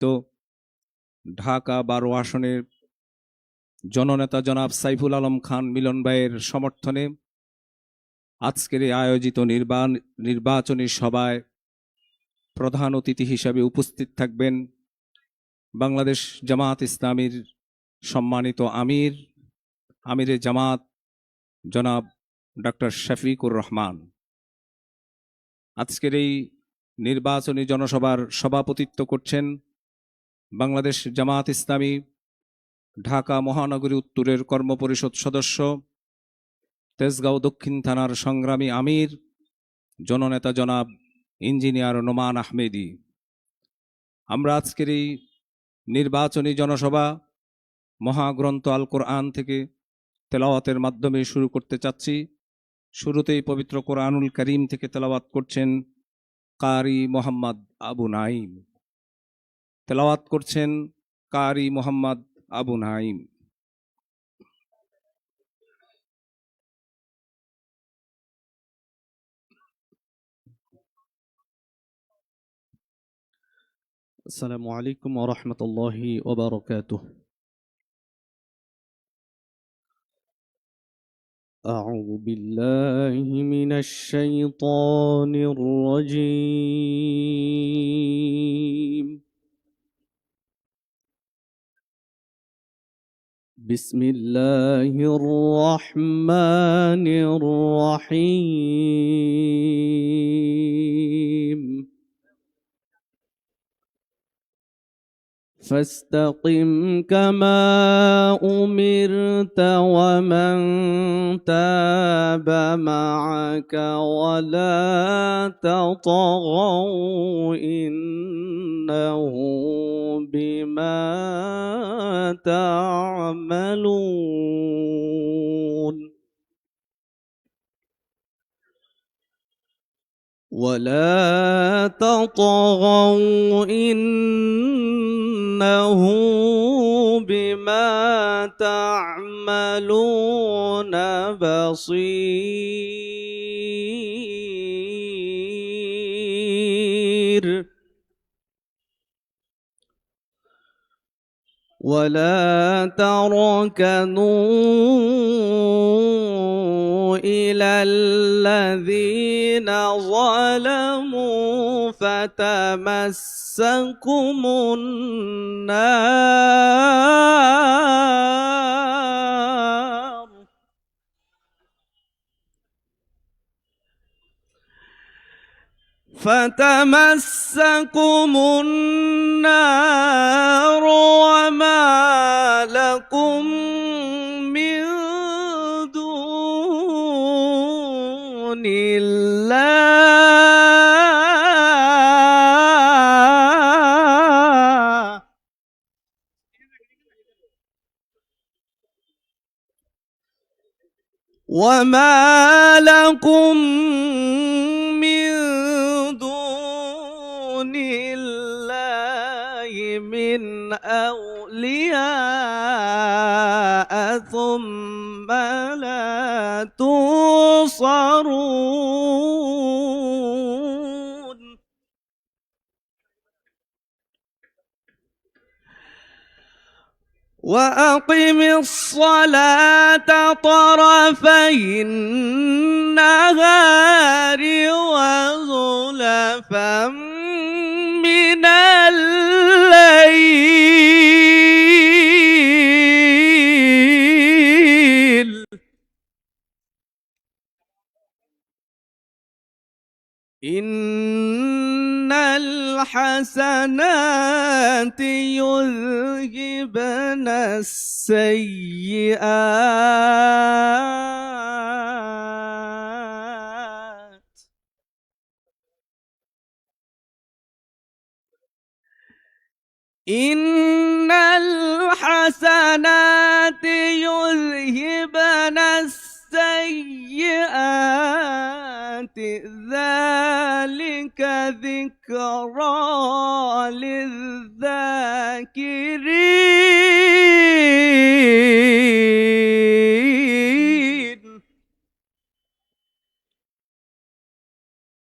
তো ঢাকা 12 আসনের জননেতা জনাব সাইফুল আলম খান মিলন ভাইয়ের সমর্থনে আজকের এই আয়োজিত নির্বাচনী সভায় প্রধান অতিথি হিসাবে উপস্থিত থাকবেন বাংলাদেশ জামাত ইসলামীর সম্মানিত আমিরে জামাত জনাব ডক্টর শফিকুর রহমান। আজকের এই নির্বাচনী জনসভার সভাপতিত্ব করছেন বাংলাদেশ জামাত ইসলামী ঢাকা মহানগরী উত্তরের কর্মপরিষদ সদস্য, তেজগাঁও দক্ষিণ থানার সংগ্রামী আমির, জননেতা জনাব ইঞ্জিনিয়ার নোমান আহমেদি। আমরা আজকের এই নির্বাচনী জনসভা মহাগ্রন্থ আল কোরআন থেকে তেলাওয়াতের মাধ্যমে শুরু করতে চাচ্ছি। শুরুতেই পবিত্র কোরআনুল করিম থেকে তেলাওয়াত করছেন কারি মোহাম্মদ আবু নাইম। তেলাওয়াত করছেন কারি মোহাম্মদ আবু নাইম। আসসালামু আলাইকুম ওয়া রাহমাতুল্লাহি ওয়া বারাকাতুহু। أعوذ بالله من الشيطان الرجيم. بسم الله الرحمن الرحيم. فاستقم كما أمرت ومن تاب معك ولا تطغوا إنه بما تعملون. ولا تطغوا إنه بما تعملون بصير. ولا تركنوا إلى الذين ظلموا فتمسكم النار وما لكم من دون الله وما لكم من دون الله من أولياء ثم لا تنصرون. وأقم الصلاة طرفي النهار وزلفا من الليل إن الحسنات يذهبن السيئات إن الحسنات يذهبن السيئات ذلك ذكرى للذاكرين.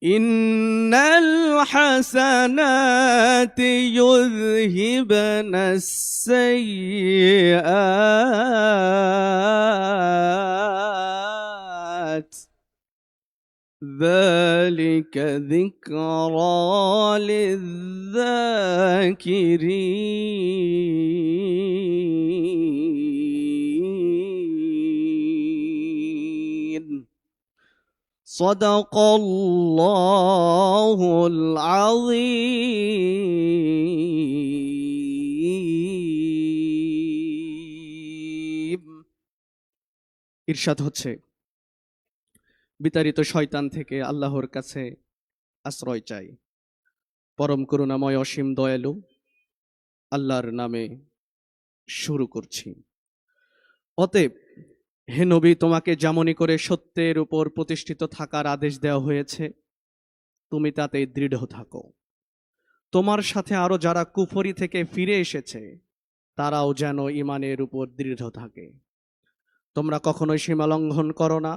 إن الحسنات يذهبن السيئات ذلك ذكرى للذاكرين صدق الله العظيم ইরশাদ হচ্ছে বিতাড়িত শয়তান থেকে আল্লাহর কাছে আশ্রয় চাই পরম করুণাময় অসীম দয়ালু আল্লাহর নামে শুরু করছি অতএব হে নবী তোমাকে যেমনই করে সত্যের উপর প্রতিষ্ঠিত থাকার আদেশ দেওয়া হয়েছে তুমি তাতে দৃঢ় থাকো তোমার সাথে আরো যারা কুফরি থেকে ফিরে এসেছে তারাও যেন ঈমানের উপর দৃঢ় থাকে তোমরা কখনোই সীমা লঙ্ঘন করো না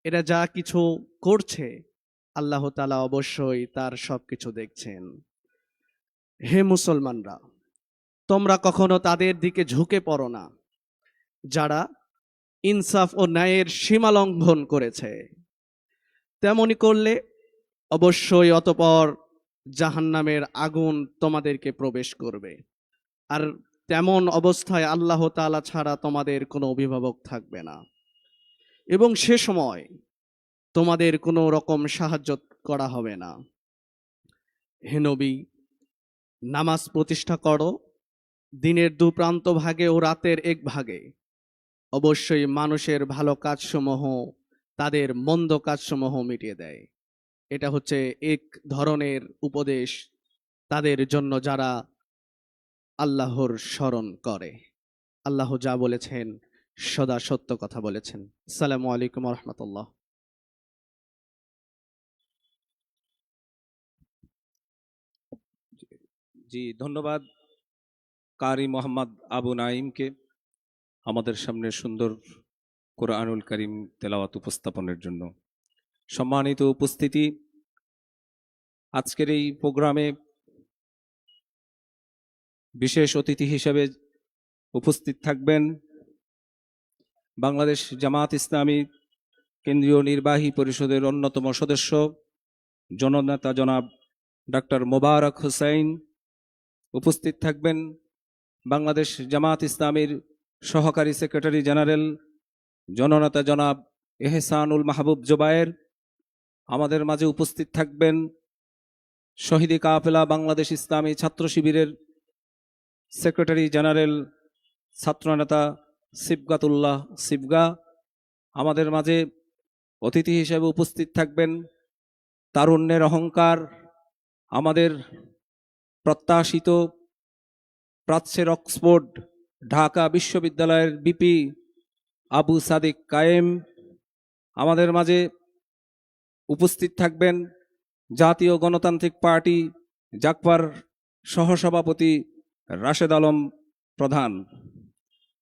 এরা যা কিছু করছে আল্লাহ তাআলা অবশ্যই তার সবকিছু দেখছেন হে মুসলমানরা তোমরা কখনো তাদের দিকে ঝুঁকে পড়ো না যারা ইনসাফ ও ন্যায়ের সীমা লঙ্ঘন করেছে তেমনি করলে অবশ্যই অতঃপর জাহান্নামের আগুন তোমাদেরকে প্রবেশ করবে আর তেমন অবস্থায় আল্লাহ তাআলা ছাড়া তোমাদের কোনো অভিভাবক থাকবে না এবং সে সময় তোমাদের কোনো রকম সাহায্য করা হবে না হে নবী নামাজ প্রতিষ্ঠা করো দিনের দুপ্রান্ত ভাগে ও রাতের এক ভাগে অবশ্যই মানুষের ভালো কাজসমূহ তাদের মন্দ কাজসমূহ মিটিয়ে দেয় এটা হচ্ছে এক ধরনের উপদেশ তাদের জন্য যারা আল্লাহর স্মরণ করে আল্লাহ যা বলেছেন সদা সত্য কথা বলেছেন আসসালামু আলাইকুম ওয়া রাহমাতুল্লাহ জি ধন্যবাদ কারি মোহাম্মদ আবু নাইমকে আমাদের সামনে সুন্দর কোরআনুল কারীম তেলাওয়াত উপস্থাপনের জন্য সম্মানিত উপস্থিতি আজকের এই প্রোগ্রামে বিশেষ অতিথি হিসেবে উপস্থিত থাকবেন বাংলাদেশ জামাত ইসলামী কেন্দ্রীয় নির্বাহী পরিষদের অন্যতম সদস্য জননেতা জনাব ডক্টর মোবারক হোসেন উপস্থিত থাকবেন বাংলাদেশ জামাত ইসলামীর সহকারী সেক্রেটারি জেনারেল জননেতা জনাব এহসানুল মাহবুব জোবায়ের আমাদের মাঝে উপস্থিত থাকবেন শহীদ কাফেলা বাংলাদেশ ইসলামী ছাত্র শিবিরের সেক্রেটারি জেনারেল ছাত্রনেতা সিবগাতুল্লাহ সিবগা আমাদের মাঝে অতিথি হিসেবে উপস্থিত থাকবেন তারুণ্যের অহংকার আমাদের প্রত্যাশিত প্রাচ্যের অক্সফোর্ড ঢাকা বিশ্ববিদ্যালয়ের বিপি আবু সাদিক কায়েম আমাদের মাঝে উপস্থিত থাকবেন জাতীয় গণতান্ত্রিক পার্টি জাকপার সহসভাপতি রাশেদ আলম প্রধান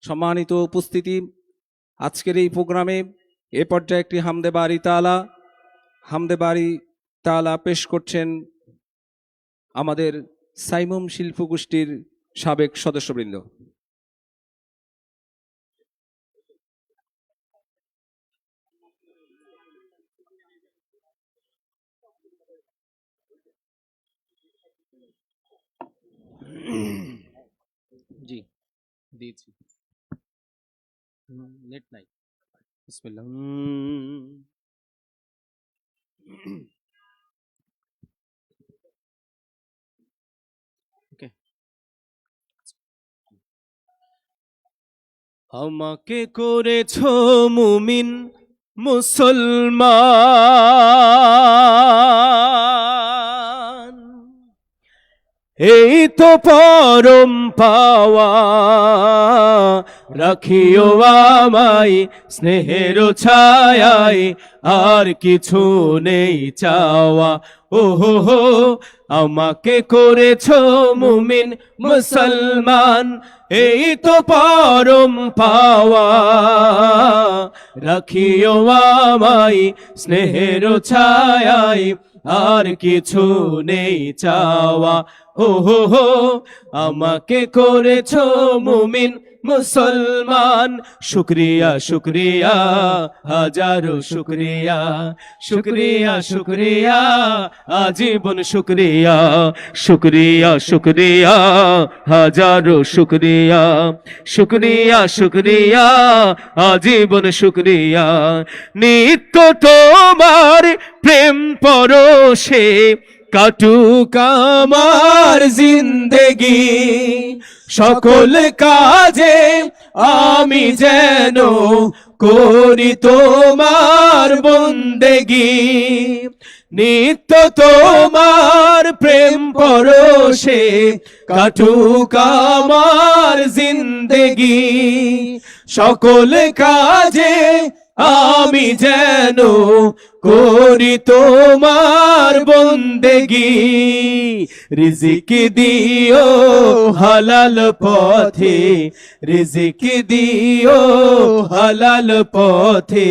সম্মানিত উপস্থিতি আজকের এই প্রোগ্রামে এ পর্যায়ে একটি হামদে বাড়ি তাআলা পেশ করছেন আমাদের সাইমুম শিল্পগোষ্ঠীর সাবেক সদস্যবৃন্দ জি দিয়েছি নেট নাই বিসমিল্লাহ ওকে আমাকে করেছো মুমিন মুসলমান এই তো পরম পাওয়া রাখিও আমায় স্নেহের ছায়ায় আর কিছু নেই চাওয়া ও হো আমাকে করেছো মুমিন মুসলমান এই তো পরম পাওয়া রাখিও আমায় স্নেহের ছায়ায় আর কিছু নেই চাওয়া। ও হো হো, আমাকে করেছো মুমিন মুসলমান, শুক্রিয়া শুক্রিয়া হাজারো শুক্রিয়া, শুক্রিয়া শুক্রিয়া আজীবন শুক্রিয়া, শুক্রিয়া শুক্রিয়া হাজারো শুক্রিয়া, শুক্রিয়া শুক্রিয়া আজীবন শুক্রিয়া। নিত্য তোমার প্রেম পরশে কাটুক আমার জিন্দেগি, সকল কাজে আমি যেন করি তোমার বন্দেগি। নিত্য তোমার প্রেম পরশে কাটুক আমার জিন্দেগি, সকল কাজে আমি যেন করি তোমার বন্দেগি। রিজিক দিও হালাল পথে, রিজিক দিও হালাল পথে,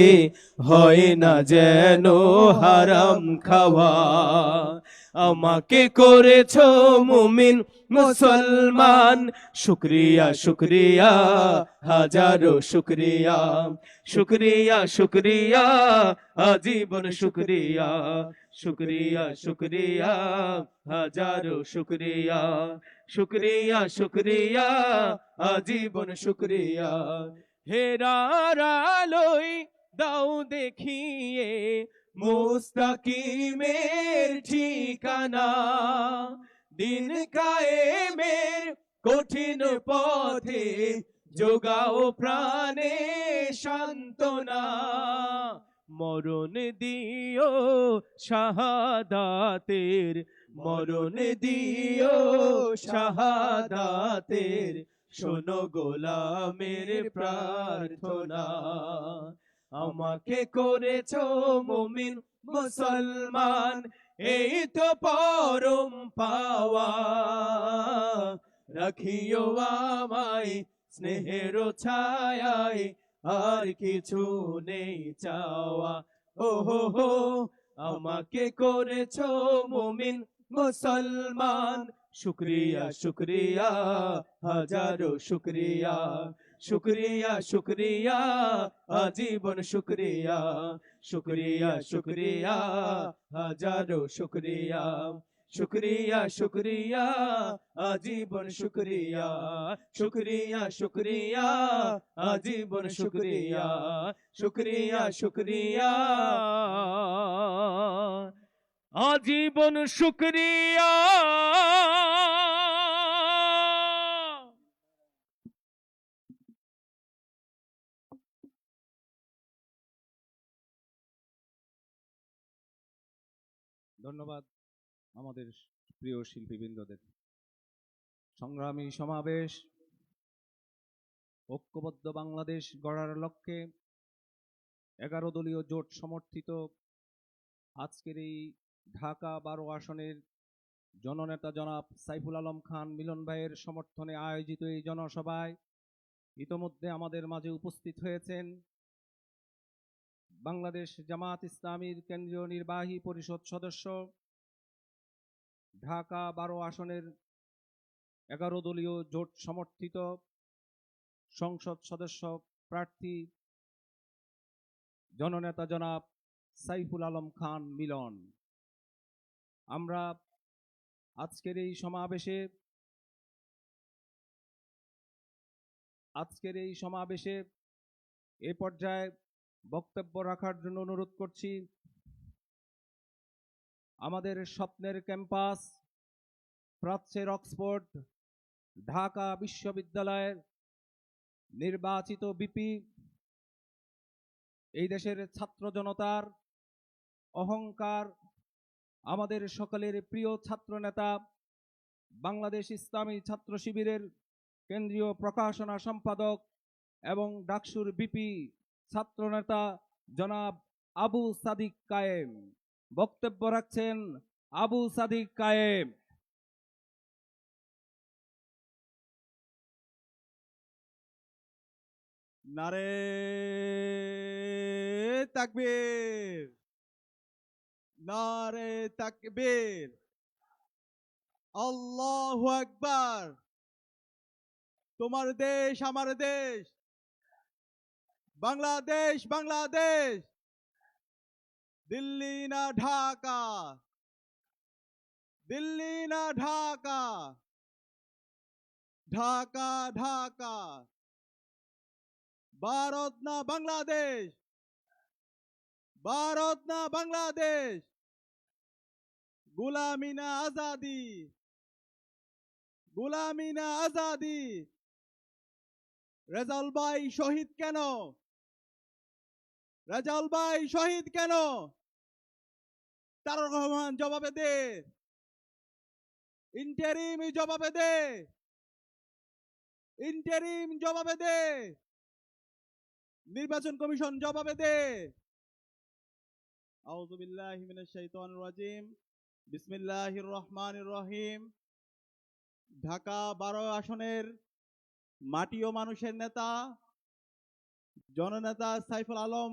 হয় না যেন হারাম খাওয়া। আমাকে করেছো মুমিন মুসলমান, শুক্রিয়া শুক্রিয়া হাজারো শুক্রিয়া, শুক্রিয়া শুক্রিয়া আজীবন শুক্রিয়া, শুক্রিয়া শুক্রিয়া হাজারো শুক্রিয়া, শুক্রিয়া শুক্রিয়া আজীবন শুক্রিয়া। হেরার আলোয় দাও দেখিয়ে মুস্তাকিমের ঠিকানা, দিন কায়েমের কঠিন পথে যোগাও প্রাণে সান্ত্বনা। মরণ দিও শাহাদাতের, মরণ দিও শাহাদাতের, শোনো গোলামের প্রার্থনা। আমাকে করেছো মুমিন মুসলমান, এই তো পরম পাওয়া। রাখিও আমায় স্নেহের ছায়ায়, আর কিছু নেই চাওয়া। ও হো হো, আমাকে করেছো মুমিন মুসলমান, শুক্রিয়া শুক্রিয়া হাজারো শুক্রিয়া, শুক্রিয়া শুক্রিয়া আজীবন শুক্রিয়া, শুক্রিয়া শুক্রিয়া হাজারো শুক্রিয়া, শুক্রিয়া শুক্রিয়া আজীবন শুক্রিয়া, শুক্রিয়া শুক্রিয়া আজীবন শুক্রিয়া, শুক্রিয়া শুক্রিয়া আজীবন শুক্রিয়া। ধন্যবাদ আমাদের প্রিয় শিল্পীবৃন্দদের। সংগ্রামী সমাবেশ, ঐক্যবদ্ধ বাংলাদেশ গড়ার লক্ষ্যে 11 দলীয় জোট সমর্থিত আজকের এই ঢাকা 12 আসনের জননেতা জনাব সাইফুল আলম খান মিলন ভাইয়ের সমর্থনে আয়োজিত এই জনসভায় ইতোমধ্যে আমাদের মাঝে উপস্থিত হয়েছেন বাংলাদেশ জামাত ইসলামীর কেন্দ্রীয় নির্বাহী পরিষদ সদস্য, ঢাকা 12 আসনের 11 দলীয় জোট সমর্থিত সংসদ সদস্য প্রার্থী জননেতা জনাব সাইফুল আলম খান মিলন। আমরা আজকের এই সমাবেশে এ পর্যায়ে বক্তব্য রাখার জন্য অনুরোধ করছি আমাদের স্বপ্নের ক্যাম্পাস প্রাচ্যের অক্সফোর্ড ঢাকা বিশ্ববিদ্যালয়ের নির্বাচিত বিপি, এই দেশের ছাত্র জনতার অহংকার, আমাদের সকলের প্রিয় ছাত্র নেতা, বাংলাদেশ ইসলামী ছাত্র শিবিরের কেন্দ্রীয় প্রকাশনা সম্পাদক এবং ডাকসুর বিপি ছাত্র নেতা জনাব আবু সাদিক কায়েম। বক্তব্য রাখছেন আবু সাদিক কায়েম। নারে তাকবীর, নারে তাকবীর, আল্লাহু আকবার। তোমার দেশ আমার দেশ, বাংলাদেশ বাংলাদেশ, দিল্লি না ঢাকা, দিল্লি না ঢাকা, ঢাকা ঢাকা, ভারত না বাংলাদেশ, ভারত না বাংলাদেশ, গুলামি না আজাদি, গুলামি না আজাদি। রেজাউল ভাই শহীদ কেন? রেজাউল ভাই শহীদ কেন? তারেক রহমান জবাবে দে, ইন্টারিম জবাবে দে, ইন্টারিম জবাবে দে, নির্বাচন কমিশন জবাবে দে। আউযু বিল্লাহি মিনাশ শাইতানির রাজিম, বিসমিল্লাহির রহমানির রহিম। ঢাকা 12 আসনের মাটি ও মানুষের নেতা জননেতা সাইফুল আলম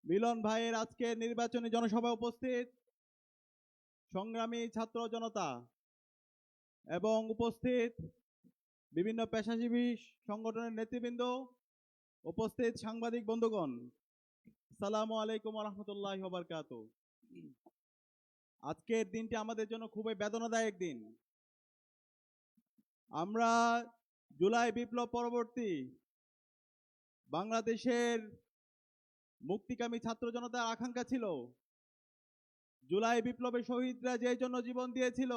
মিলন ভাইয়ের আজকে নির্বাচনী জনসভায় উপস্থিত সংগ্রামী ছাত্র জনতা এবং উপস্থিত বিভিন্ন পেশাজীবী সংগঠনের নেতৃবৃন্দ, উপস্থিত সাংবাদিক বন্ধুগণ, আসসালামু আলাইকুম ওয়া রাহমাতুল্লাহি ওয়া বারাকাতুহু। আজকের দিনটি আমাদের জন্য খুবই বেদনাদায়ক দিন। আমরা জুলাই বিপ্লব পরবর্তী বাংলাদেশের মুক্তিকামী ছাত্র জনতার আকাঙ্ক্ষা ছিল জুলাই বিপ্লবে শহীদরা যে জন্য জীবন দিয়েছিল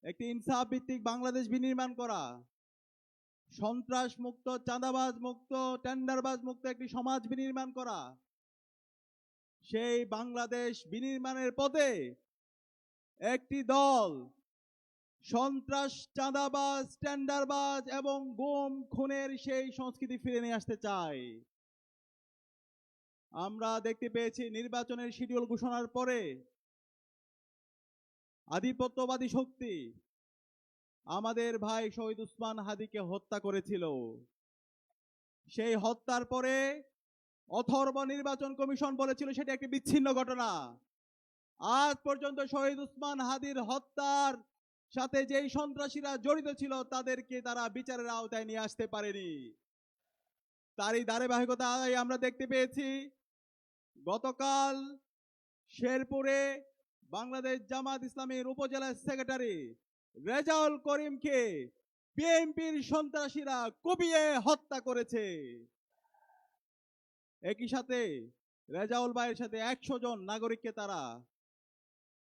একটি ইনসাফ ভিত্তিক বাংলাদেশ বিনির্মাণ করা, সন্ত্রাস মুক্ত, চাঁদাবাজ মুক্ত, টেন্ডারবাজ মুক্ত একটি সমাজ বিনির্মাণ করা। সেই বাংলাদেশ বিনির্মাণের পথে একটি দল সন্ত্রাস, চাঁদাবাজ, টেন্ডারবাজ এবং গুম খুনের সেই সংস্কৃতি ফিরে নিয়ে আসতে চায়। আমরা দেখতে পেয়েছি নির্বাচনের শিডিউল ঘোষণার পরে আধিপত্যবাদী শক্তি আমাদের ভাই শহীদ উসমান হাদিকে হত্যা করেছিল। সেই হত্যার পরে অথর্ব নির্বাচন কমিশন বলেছিল সেটা একটি বিচ্ছিন্ন ঘটনা। আজ পর্যন্ত শহীদ উসমান হাদির হত্যার সাথে যেই সন্ত্রাসীরা জড়িত ছিল তাদেরকে তারা বিচারের আওতায় নিয়ে আসতে পারেনি। তারই ধারাবাহিকতায় আমরা দেখতে পেয়েছি গতকাল শেরপুরে বাংলাদেশ জামাত ইসলামীর উপজেলা সেক্রেটারি রেজাউল করিমকে বিএনপির সন্ত্রাসীরা কুপিয়ে হত্যা করেছে। একই সাথে রেজাউল ভাইয়ের সাথে 100 জন নাগরিককে তারা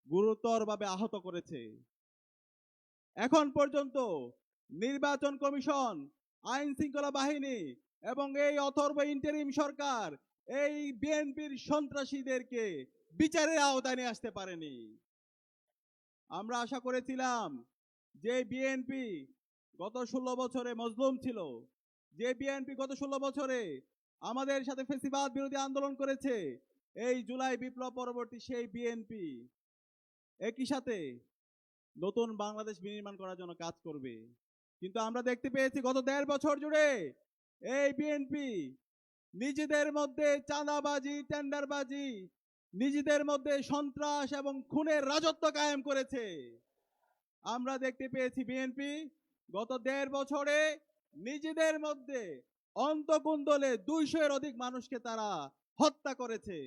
গুরুতরভাবে আহত করেছে। এখন পর্যন্ত নির্বাচন কমিশন, আইন শৃঙ্খলা বাহিনী এবং এই অথর্ব ইন্টারিম সরকার এই বিএনপির সন্ত্রাসীদেরকে বিচারের আওতায় নিয়ে আসতে পারেনি। আমরা আশা করেছিলাম যে বিএনপি গত 16 বছরে মজলুম ছিল, যে বিএনপি গত 16 বছরে আমাদের সাথে ফ্যাসিবাদ বিরোধী আন্দোলন করেছে, এই জুলাই বিপ্লব পরবর্তী সেই বিএনপি একই সাথে নতুন বাংলাদেশ বিনির্মাণ করার জন্য কাজ করবে। কিন্তু আমরা দেখতে পেয়েছি গত 1.5 বছর জুড়ে এই বিএনপি নিজেদের মধ্যে চাঁদাবাজি, টেন্ডারবাজি, নিজেদের মধ্যে সন্ত্রাস এবং খুনের রাজত্ব কায়েম করেছে। আমরা দেখতে পেয়েছি বিএনপি গত 1.5 বছরে নিজেদের মধ্যে অন্তকুন্দলে 200-এর অধিক মানুষকে তারা হত্যা করেছে।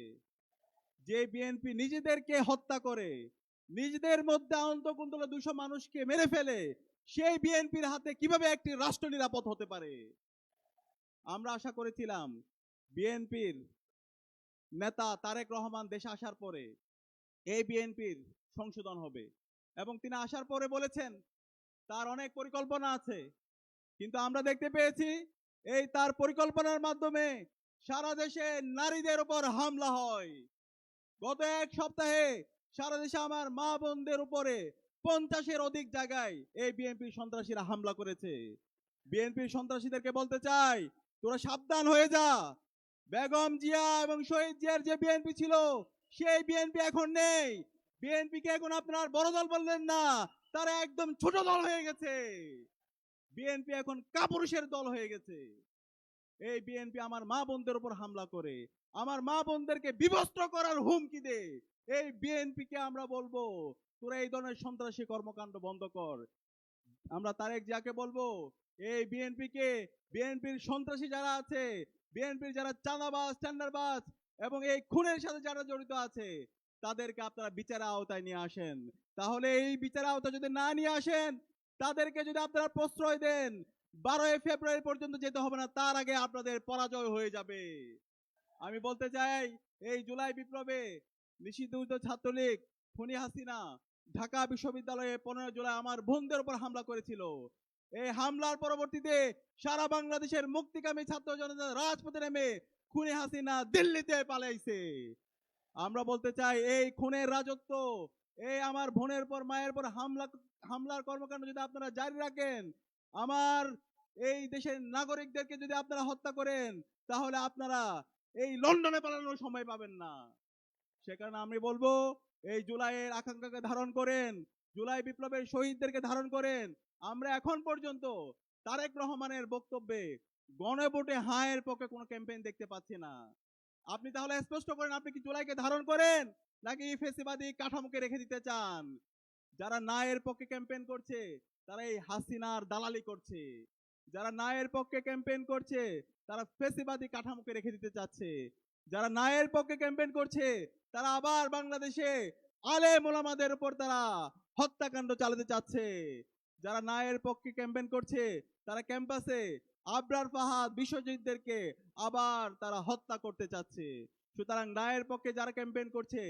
যে বিএনপি নিজেদেরকে হত্যা করে, নিজেদের মধ্যে অন্তকুন্দলে 200 মানুষকে মেরে ফেলে, সেই বিএনপির হাতে কিভাবে একটি রাষ্ট্র নিরাপদ হতে পারে? আমরা আশা করেছিলাম বিএনপির নেতা তারেক রহমান দেশে আসার পরে এই বিএনপির সংশোধন হবে এবং তিনি আসার পরে বলেছেন তার অনেক পরিকল্পনা আছে। কিন্তু আমরা দেখতে পেয়েছি এই তার পরিকল্পনার মাধ্যমে সারা দেশে নারীদের উপর হামলা হয়। গত 1 সপ্তাহে সারা দেশে আমার মা বোনদের উপরে 50-এর অধিক জায়গায় এই বিএনপির সন্ত্রাসীরা হামলা করেছে। বিএনপির সন্ত্রাসীদেরকে বলতে চাই, তোরা সাবধান হয়ে যা। বেগম জিয়া এবং শহীদ জিয়ার যে বিএনপি ছিল সেই বিএনপি এখন নেই। বিএনপিকে এখন আপনার বড় দল বললেন না, তারা একদম ছোট দল হয়ে গেছে। বিএনপি এখন কাপুরুষের দল হয়ে গেছে। এই বিএনপি আমার মা বোনদের উপর হামলা করে, আমার মা বোনদেরকে বিবস্ত্র করার হুমকি দেয়, এই বিএনপি কে আমরা বলবো তোরা এই ধরনের সন্ত্রাসী কর্মকাণ্ড বন্ধ কর। আমরা তারেক জিয়াকে বলবো এই বিএনপির সন্ত্রাসী যারা আছে, বিএনপির যারা চাঁদাবাজ টেন্ডারবাজ এবং এই খুনের সাথে যারা জড়িত আছে, তাদেরকে আপনারা বিচারের আওতায় নিয়ে আসেন। তাহলে এই বিচারের আওতায় যদি না নিয়ে আসেন, তাদেরকে যদি আপনারা প্রশ্রয় দেন, 12 ফেব্রুয়ারি পর্যন্ত যেতে হবে না, তার আগে আপনাদের পরাজয় হয়ে যাবে। আমি বলতে চাই এই জুলাই বিপ্লবে নিষিদ্ধ ছাত্রলীগ খুনি হাসিনা ঢাকা বিশ্ববিদ্যালয়ে 15 জুলাই আমার বোনদের উপর হামলা করেছিল। এই হামলার পরবর্তীতে সারা বাংলাদেশের মুক্তিকামী ছাত্র জনতা রাজপথে নেমে খুনি হাসিনা দিল্লিতে পালাইছে। আমরা বলতে চাই এই খুনের রাজত্ব, এই আমার বোনের পর মায়ের পর হামলার কর্মকাণ্ড যদি আপনারা জারি রাখেন, আমার এই দেশের নাগরিকদেরকে যদি আপনারা হত্যা করেন, তাহলে আপনারা এই লন্ডনে পালানোর সময় পাবেন না। সে কারণে আমি বলবো এই জুলাইয়ের আকাঙ্ক্ষাকে ধারণ করেন, জুলাই বিপ্লবের শহীদদেরকে ধারণ করেন। আমরা এখন পর্যন্ত তারেক রহমানের বক্তব্যে গণভোটে হায়ের পক্ষে কোনো ক্যাম্পেইন দেখতে পাচ্ছি না। আপনি তাহলে স্পষ্ট করেন, আপনি কি জুলাইকে ধারণ করেন নাকি ফেসিবাদী কাঠামোকে রেখে দিতে চান? যারা নায়ের পক্ষে ক্যাম্পেইন করছে তারা এই হাসিনার দালালি করছে, যারা নায়ের পক্ষে ক্যাম্পেইন করছে তারা ফেসিবাদী কাঠামোকে রেখে দিতে চাচ্ছে, যারা নায়ের পক্ষে ক্যাম্পেইন করছে তারা আবার বাংলাদেশে আলেম ওলামাদের উপর তারা হত্যাকাণ্ড চালাতে চাচ্ছে। যারা নায়ের পক্ষে ক্যাম্পেইন করছে তারা ক্যাম্পাসে আবরার ফাহাদ বিশ্বজিৎদেরকে আবার তারা হত্যা করতে চাচ্ছে। সুতরাং নায়ের পক্ষে যারা ক্যাম্পেইন করছে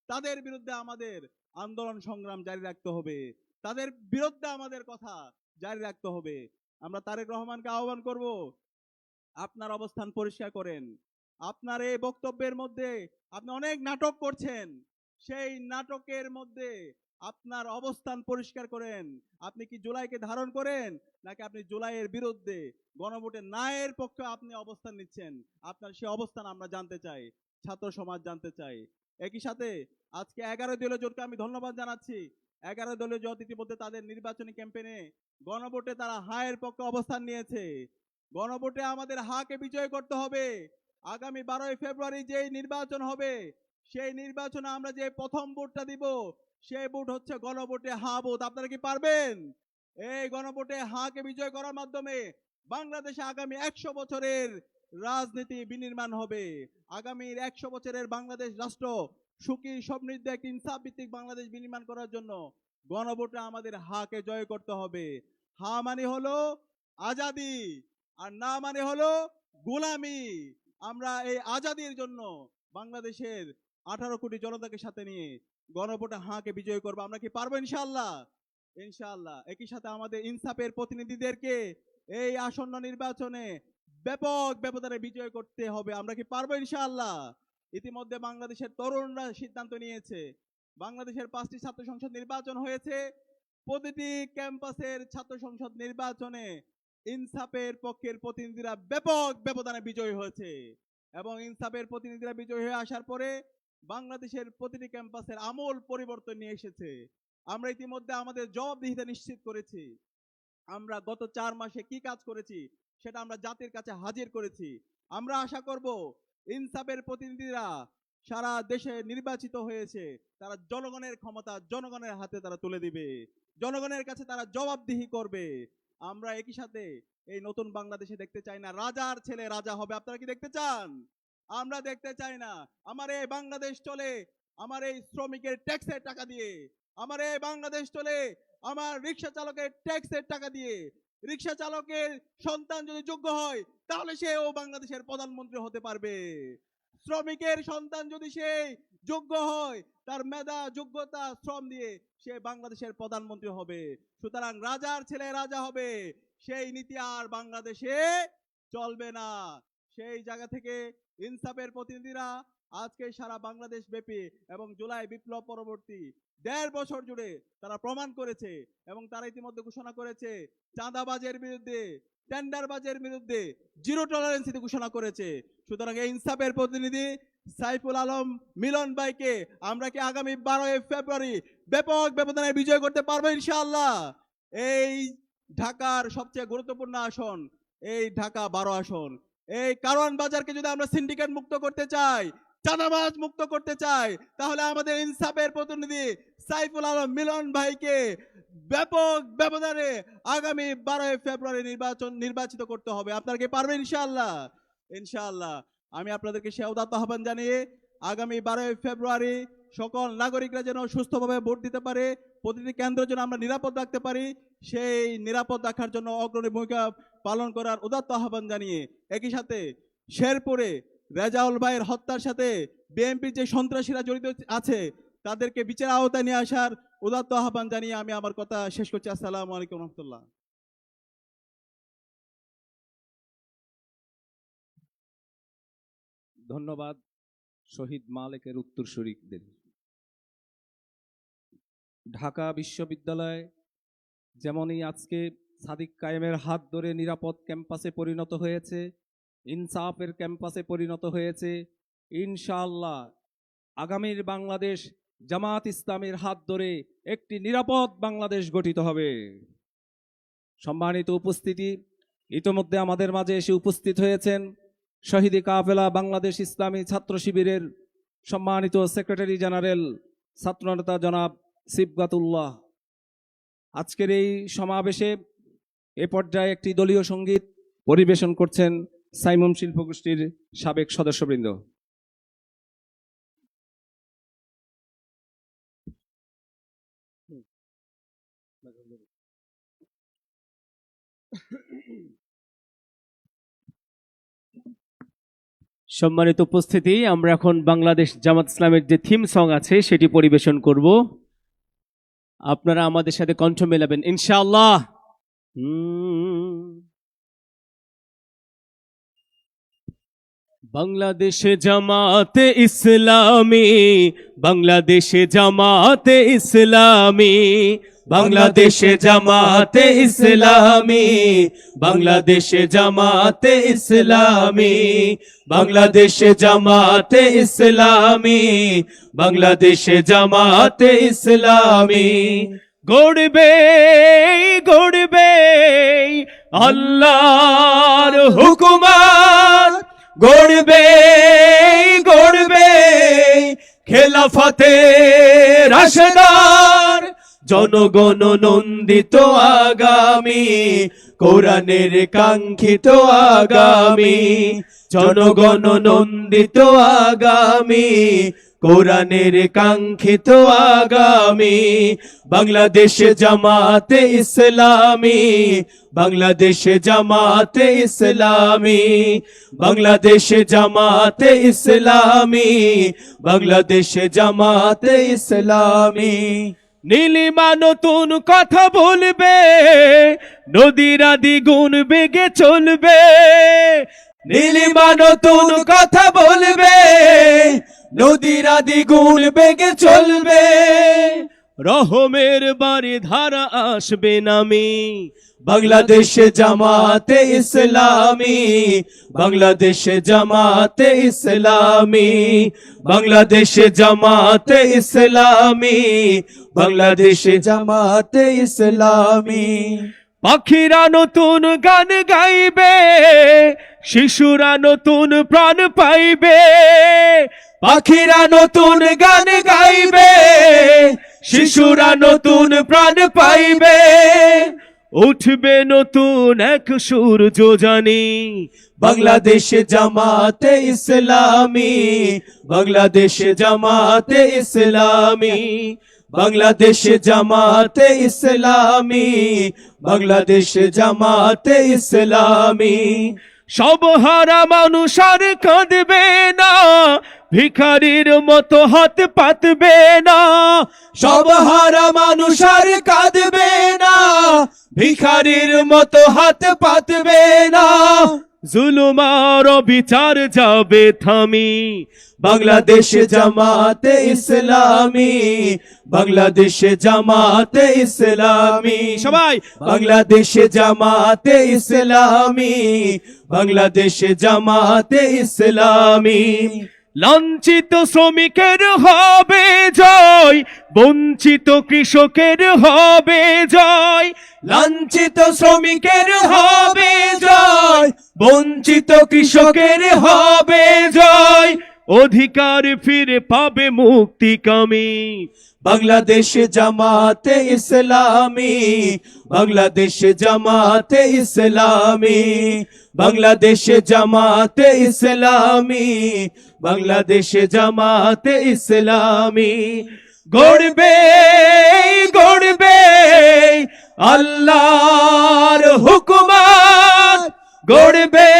তাদের বিরুদ্ধে আমাদের আন্দোলন সংগ্রাম জারি রাখতে হবে, তাদের বিরুদ্ধে আমাদের কথা জারি রাখতে হবে। আমরা তারেক রহমানকে আহ্বান করব, আপনার অবস্থান পরিষ্কার করেন। আপনার এই বক্তব্যের মধ্যে আপনি অনেক নাটক করছেন, সেই নাটকের মধ্যে আপনার অবস্থান পরিষ্কার করেন। আপনি কি জুলাইকে ধারণ করেন নাকি আপনি জুলাইয়ের বিরুদ্ধে গণভোটে নায়ের পক্ষে আপনি অবস্থান নিচ্ছেন? আপনার সেই অবস্থান আমরা জানতে চাই, ছাত্র সমাজ জানতে চাই। একই সাথে আজকে 11 দলীয় জোটকে আমি ধন্যবাদ জানাচ্ছি। 11 দলীয় জোট ইতিমধ্যে তাদের নির্বাচনী ক্যাম্পেইনে গণভোটে তারা হায়ের পক্ষে অবস্থান নিয়েছে। গণভোটে আমাদের হাকে বিজয় করতে হবে। আগামী 12 ফেব্রুয়ারি যেই নির্বাচন হবে, সেই নির্বাচনে আমরা যে প্রথম ভোটটা দিব, সেই ভোট হচ্ছে গণভোটে হা ভোট। আপনারা কি পারবেন? এই গণভোটে হাকে বিজয় করার মাধ্যমে বাংলাদেশে আগামী 100 বছরের রাজনীতি বিনির্মাণ হবে। আগামীর 100 বছরের বাংলাদেশ রাষ্ট্র সুখী সমৃদ্ধ একটি ইনসাফ ভিত্তিক বাংলাদেশ বিনির্মাণ করার জন্য গণভোটে আমাদের হাকে জয় করতে হবে। হা মানে হলো আজাদি, আর না মানে হলো গোলামি। আমরা এই আজাদির জন্য বাংলাদেশের 18 কোটি জনতাকে সাথে নিয়ে গণভোটে হাকে বিজয় করবো। আমরা কি পারবো? ইনশাআল্লাহ, ইনশাআল্লাহ। একই সাথে আমাদের ইনসাফের প্রতিনিধিদেরকে এই আসন্ন নির্বাচনে ব্যাপক ব্যবধানে বিজয় করতে হবে। আমরা কি পারবো? ইনশাআল্লাহ। ইতিমধ্যে বাংলাদেশের তরুণরা সিদ্ধান্ত নিয়েছে, বাংলাদেশের 5টি ছাত্র সংসদ নির্বাচন হয়েছে, প্রতিটি ক্যাম্পাসের ছাত্র সংসদ নির্বাচনে ইনসাফের পক্ষের প্রতিনিধিরা ব্যাপক ব্যবধানে বিজয়ী হয়েছে এবং ইনসাফের প্রতিনিধিরা বিজয়ী হয়ে আসার পরে বাংলাদেশের প্রতিটি ক্যাম্পাসের আমূল পরিবর্তন নিয়ে এসেছে। আমরা ইতিমধ্যে আমাদের জবাবদিহিতা নিশ্চিত করেছি। আমরা গত 4 মাসে কি কাজ করেছি সেটা আমরা জাতির কাছে হাজির করেছি। আমরা আশা করব ইনসাফের প্রতিনিধিরা সারা দেশে নির্বাচিত হয়েছে, তারা জনগণের ক্ষমতা জনগণের হাতে তারা তুলে দিবে, জনগণের কাছে তারা জবাবদিহি করবে। আমরা একই সাথে এই নতুন বাংলাদেশে দেখতে চাই না রাজার ছেলে রাজা হবে। আপনারা কি দেখতে চান? আমরা দেখতে চাই না। আমার এই বাংলাদেশ চলে আমার এই শ্রমিকের ট্যাক্সের টাকা দিয়ে, আমার এই বাংলাদেশ চলে আমার রিক্সা চালকের ট্যাক্সের টাকা দিয়ে। রিক্সা চালকের সন্তান যদি যোগ্য হয় তাহলে সেও বাংলাদেশের প্রধানমন্ত্রী হতে পারবে। শ্রমিকের সন্তান যদি সে যোগ্য হয়, তার মেধা যোগ্যতা শ্রম দিয়ে সে বাংলাদেশের প্রধানমন্ত্রী হবে। সুতরাং রাজার ছেলে রাজা হবে, সেই নীতি আর বাংলাদেশে চলবে না। সেই জায়গা থেকে ইনসাফের প্রতিনিধিরা আজকে সারা বাংলাদেশ ব্যাপী এবং জুলাই বিপ্লব পরবর্তী 1.5 বছর জুড়ে তারা প্রমাণ করেছে এবং তারা ইতিমধ্যে ঘোষণা করেছে চাঁদাবাজের বিরুদ্ধে, টেন্ডারবাজের বিরুদ্ধে জিরো টলারেন্স ঘোষণা করেছে। সুতরাং এই ইনসাফের প্রতিনিধি সাইফুল আলম মিলন ভাইকে আমরা কি আগামী 12 ফেব্রুয়ারি ব্যাপক ব্যবধানে বিজয় করতে পারবো? ইনশাআল্লাহ। এই ঢাকার সবচেয়ে গুরুত্বপূর্ণ আসন, এই ঢাকা 12 আসন, এই কারওয়ান বাজারকে যদি আমরা সিন্ডিকেট মুক্ত করতে চাই, চাঁদাবাজ মুক্ত করতে চাই, তাহলে আমাদের ইনসাফের প্রতিনিধি সাইফুল আলম মিলন ভাইকে ব্যাপক ব্যবধানে আগামী 12 ফেব্রুয়ারি নির্বাচিত করতে হবে। আপনারা কি পারবেন? ইনশাআল্লাহ। ইনশাআল্লাহ। আমি আপনাদেরকে সে উদাত্ত আহ্বান জানিয়ে আগামী 12 ফেব্রুয়ারি সকল নাগরিকরা যেন সুস্থভাবে ভোট দিতে পারে, প্রতিটি কেন্দ্র যেন আমরা নিরাপদ রাখতে পারি, সেই নিরাপদ রাখার জন্য অগ্রণী ভূমিকা পালন করার উদাত্ত আহ্বান জানিয়ে একই সাথে শেরপুরে রেজাউল ভাইয়ের হত্যার সাথে বিএনপির যে সন্ত্রাসীরা জড়িত আছে তাদেরকে বিচার আওতায় নিয়ে আসার উদাত্ত আহ্বান জানিয়ে আমি আমার কথা শেষ করছি। আসসালামু আলাইকুম রহমতুল্লাহ। ধন্যবাদ শহীদ মালেকের উত্তরসূরিদের। ঢাকা বিশ্ববিদ্যালয় যেমনই আজকে সাদিক কায়েমের হাত ধরে নিরাপদ ক্যাম্পাসে পরিণত হয়েছে, ইনসাফের ক্যাম্পাসে পরিণত হয়েছে, ইনশাআল্লাহ আগামীর বাংলাদেশ জামাত ইসলামের হাত ধরে একটি নিরাপদ বাংলাদেশ গঠিত হবে। সম্মানিত উপস্থিতি, ইতোমধ্যে আমাদের মাঝে এসে উপস্থিত হয়েছেন শহীদ কাফেলা বাংলাদেশ ইসলামী ছাত্র শিবিরের সম্মানিত সেক্রেটারি জেনারেল ছাত্রনেতা জনাব সিবগাতুল্লাহ। আজকের এই সমাবেশে এ পর্যায়ে একটি দলীয় সঙ্গীত পরিবেশন করছেন সাইমুম শিল্পগোষ্ঠীর সাবেক সদস্যবৃন্দ। সম্মানিত উপস্থিতি, আমরা এখন বাংলাদেশ জামাত ইসলামের যে থিম সং আছে সেটি পরিবেশন করব। আপনারা আমাদের সাথে কণ্ঠ মেলাবেন ইনশাআল্লাহ। বাংলাদেশে জামাতে ইসলামী, বাংলাদেশে জামাতে ইসলামী, বাংলাদেশে জামাতে ইসলামী, বাংলাদেশে জামাতে ইসলামী, বাংলাদেশে জামাতে ইসলামী, বাংলাদেশে জামাতে ইসলামী। গড়বে গড়বে আল্লাহর হুকুমত, গড়বে গড়বে খেলাফতে রাশেদার, জনগণ নন্দিত আগামী, কোরআনের কাঙ্ক্ষিত আগামী, জনগণ নন্দিত আগামী, কোরআনের কাঙ্ক্ষিত আগামী। বাংলাদেশে জামাতে ইসলামী, বাংলাদেশে জামাতে ইসলামী, বাংলাদেশে জামাতে ইসলামী, বাংলাদেশে জামাতে ইসলামী। নীলিমা নতুন কথা বলবে, নদীরা দ্বিগুণ বেগে চলবে, নীলিমা নতুন কথা বলবে, নদীরা দ্বিগুণ বেগে চলবে, রহমের বাড়ি ধারা আসবে নামি। বাংলাদেশে জামাতে ইসলামী, বাংলাদেশে জামাতে ইসলামী, বাংলাদেশে জামাতে ইসলামী, বাংলাদেশে জামাতে ইসলামী। পাখিরা নতুন গান গাইবে, শিশুরা নতুন প্রাণ পাইবে, পাখিরা নতুন গান গাইবে, শিশুরা নতুন প্রাণ পাইবে, উঠবে নতুন এক সূর্য জানি। বাংলাদেশে জামাতে ইসলামী, বাংলাদেশে জামাতে ইসলামী, বাংলাদেশে জামাতে ইসলামী, বাংলাদেশে জামাতে ইসলামী। সব হারা মানুষ আর কাঁদবে না, ভিখারির মতো হাত পাতবে না, সব হারা মানুষ আর কাঁদবে না, ভিখারির মতো হাত পাতবে না, জুলুম আর বিচার যাবে থামি। বাংলাদেশে জামাতে ইসলামী, বাংলাদেশে জামাতে ইসলামী, সবাই বাংলাদেশে জামাতে ইসলামী, বাংলাদেশে জামাতে ইসলামী। লাঞ্ছিত শ্রমিকের হবে জয়, বঞ্চিত কৃষকের হবে জয়, লাঞ্ছিত শ্রমিকের হবে জয়, বঞ্চিত বঞ্চিত কৃষকের হবে জয়, অধিকার ফিরে পাবে মুক্তিকামী। বাংলাদেশ জামাতে ইসলামী, বাংলাদেশ জামাতে ইসলামী, বাংলাদেশ জামাতে ইসলামী, বাংলাদেশ জামাতে ইসলামী। গড়বে গড়বে আল্লাহর হুকুমত, গড়বে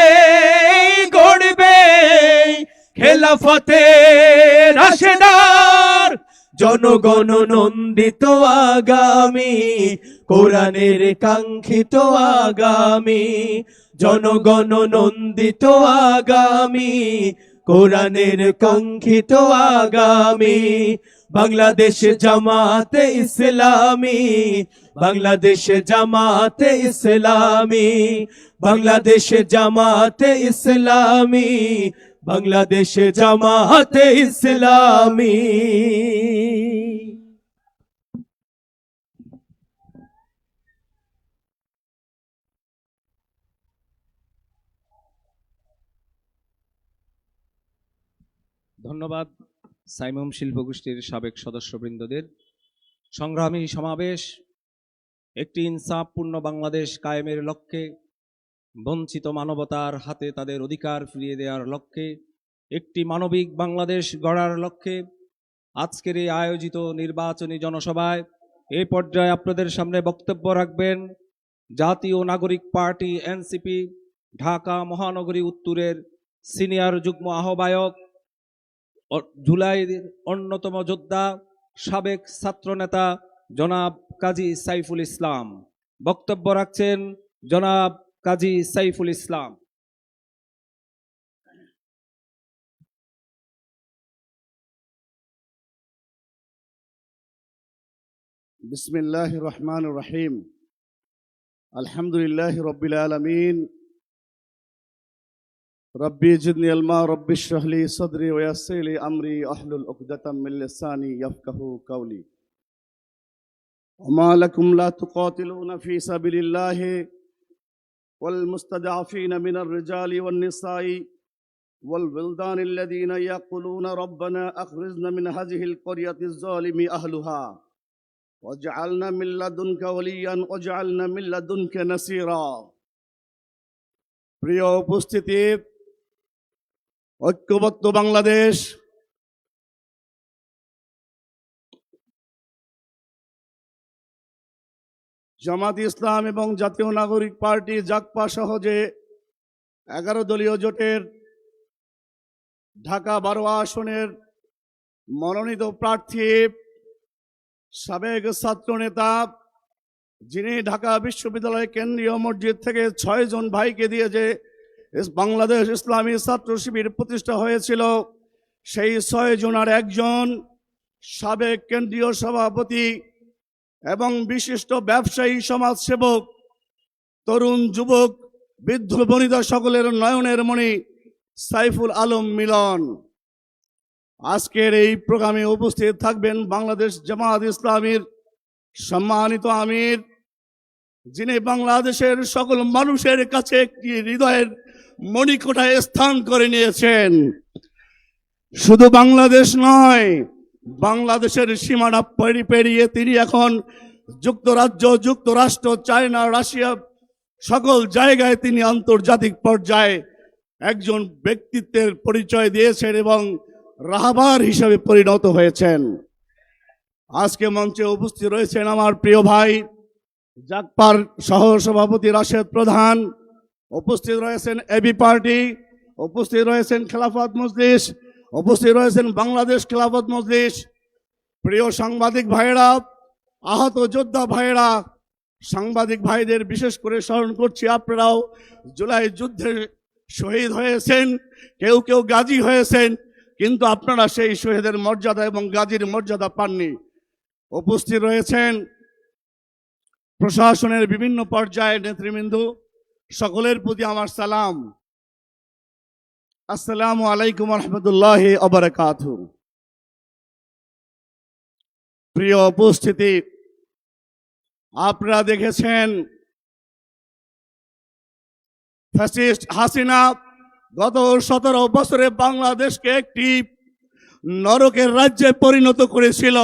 গড়বে খেলাফতে রাশেদার, জনগণ নন্দিত আগামী, কোরআনের কাঙ্ক্ষিত আগামী, জনগণ নন্দিত আগামী, কোরআনের কাঙ্ক্ষিত আগামী। বাংলাদেশ জামাতে ইসলামী, বাংলাদেশ জামাতে ইসলামী, বাংলাদেশ জামাতে ইসলামী, বাংলাদেশ জামাতে ইসলামী। ধন্যবাদ সাইমুম শিল্পগোষ্ঠীর সাবেক সদস্যবৃন্দদের। সংগ্রামী সমাবেশ একটি ইনসাফপূর্ণ বাংলাদেশ কায়েমের লক্ষ্যে, বঞ্চিত মানবতার হাতে তাদের অধিকার ফিরিয়ে দেওয়ার লক্ষ্যে, একটি মানবিক বাংলাদেশ গড়ার লক্ষ্যে আজকের এই আয়োজিত নির্বাচনী জনসভায় এই পর্যায়ে আপনাদের সামনে বক্তব্য রাখবেন জাতীয় নাগরিক পার্টি এনসিপি ঢাকা মহানগরী উত্তরের সিনিয়র যুগ্ম আহ্বায়ক, জুলাইয়ের অন্যতম যোদ্ধা, সাবেক ছাত্রনেতা জনাব কাজী সাইফুল ইসলাম। বক্তব্য রাখছেন জনাব কাজী সাইফুল ইসলাম। বিসমিল্লাহির রহমানির রহিম। আলহামদুলিল্লাহি রাব্বিল আলামিন। রব্বি জিদনি ইলমা, রব্বি ইশরাহ লি সাদরি ওয়া ইয়াসসির লি আমরি আহলুল উকদাতাম মিন লিসানি ইয়াফকাহু কাওলি। ওমা লাকুম লা তুকাতিলুনা ফি সাবিলিল্লাহি ওয়াল মুস্তাদআফিনা মিনার রিজালি ওয়ান নিসাই ওয়াল ওয়িলদানি আল্লাযীনা ইয়াকুলুনা রব্বানা আখরিজনা মিন হাযিহিল ক্বরিয়াতিজ যালিমি আহলুহা ওয়াজআলনা মিন লাদুনকা ওয়ালিয়ান ওয়াজআলনা মিন লাদুনকা নাসীরা। প্রিয় উপস্থিতি, ঐক্যবদ্ধ বাংলাদেশ জামাত ইসলাম এবং জাতীয় নাগরিক পার্টি জাগপা সহ যে 11 দলীয় জোটের ঢাকা 12 আসনের মনোনীত প্রার্থী, সাবেক ছাত্র নেতা, যিনি ঢাকা বিশ্ববিদ্যালয় কেন্দ্রীয় মসজিদ থেকে 6 জন ভাইকে দিয়ে যে বাংলাদেশ ইসলামী ছাত্র শিবির প্রতিষ্ঠা হয়েছিল, সেই 6 জনের একজন সাবেক কেন্দ্রীয় সভাপতি এবং বিশিষ্ট ব্যবসায়ী, সমাজসেবক, তরুণ, যুবক, বৃদ্ধ বনিতা সকলের নয়নের মণি সাইফুল আলম মিলন। আজকের এই প্রোগ্রামে উপস্থিত থাকবেন বাংলাদেশ জামাত ইসলামীর সম্মানিত আমির, যিনি বাংলাদেশের সকল মানুষের কাছে একটি হৃদয়ের মণিকোঠায় স্থান করে নিয়েছেন। শুধু বাংলাদেশ নয়, বাংলাদেশের সীমানা পেরিয়ে তিনি এখন যুক্তরাজ্য, যুক্তরাষ্ট্র, চায়না, রাশিয়া সকল জায়গায় তিনি আন্তর্জাতিক পর্যায়ে একজন ব্যক্তিত্বের পরিচয় দিয়েছেন এবং রাহবার হিসেবে পরিণত হয়েছেন। আজকে মঞ্চে উপস্থিত রয়েছেন আমার প্রিয় ভাই জাগপার সহ সভাপতি রাশেদ প্রধান, উপস্থিত রয়েছেন এবি পার্টি, উপস্থিত রয়েছেন খেলাফত মজলিস, উপস্থিত রয়েছেন বাংলাদেশ খেলাফত মজলিস। প্রিয় সাংবাদিক ভাইয়েরা, আহত যোদ্ধা ভাইয়েরা, সাংবাদিক ভাইদের বিশেষ করে স্মরণ করছি, আপনারাও জুলাই যুদ্ধে শহীদ হয়েছেন, কেউ কেউ গাজী হয়েছেন, কিন্তু আপনারা সেই শহীদের মর্যাদা এবং গাজীর মর্যাদা পাননি। উপস্থিত রয়েছেন প্রশাসনের বিভিন্ন পর্যায়ের নেতৃবৃন্দ, সকলের প্রতি আমার সালাম। আসসালামু আলাইকুম রহমতুল্লাহি ওয়া বারাকাতুহু। প্রিয় উপস্থিতি, আপনারা দেখেছেন ফ্যাসিস্ট হাসিনা গত 17 বছরে বাংলাদেশকে একটি নরকের রাজ্যে পরিণত করেছিল।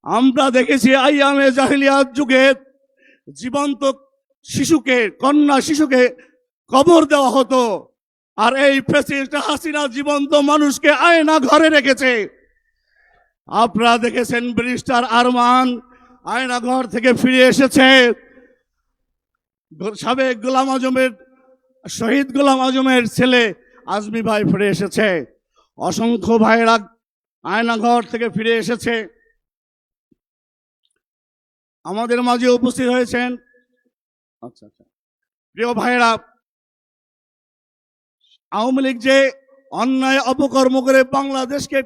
আমরা দেখেছি আইয়ামে জাহিলিয়াত যুগে জীবন্ত শিশুকে, কন্যা শিশুকে কবর দেওয়া হতো, আর এই ফ্যাসিস্ট হাসিনা জীবন্ত মানুষকে আয়না ঘরে রেখেছে। আপনারা দেখেছেন ব্যারিস্টার আরমান আয়না ঘর থেকে ফিরে এসেছে। সাবেক গোলাম আজমের, শহীদ গোলাম আজমের ছেলে আজমি ভাই ফিরে এসেছে। অসংখ্য ভাইয়েরা আয়নাঘর থেকে ফিরে এসেছে, আমাদের মাঝে উপস্থিত হয়েছেন। আচ্ছা আচ্ছা, প্রিয় ভাইয়েরা, আওয়ামী লীগ যে অন্যায় অপকর্ম করে বাংলাদেশকে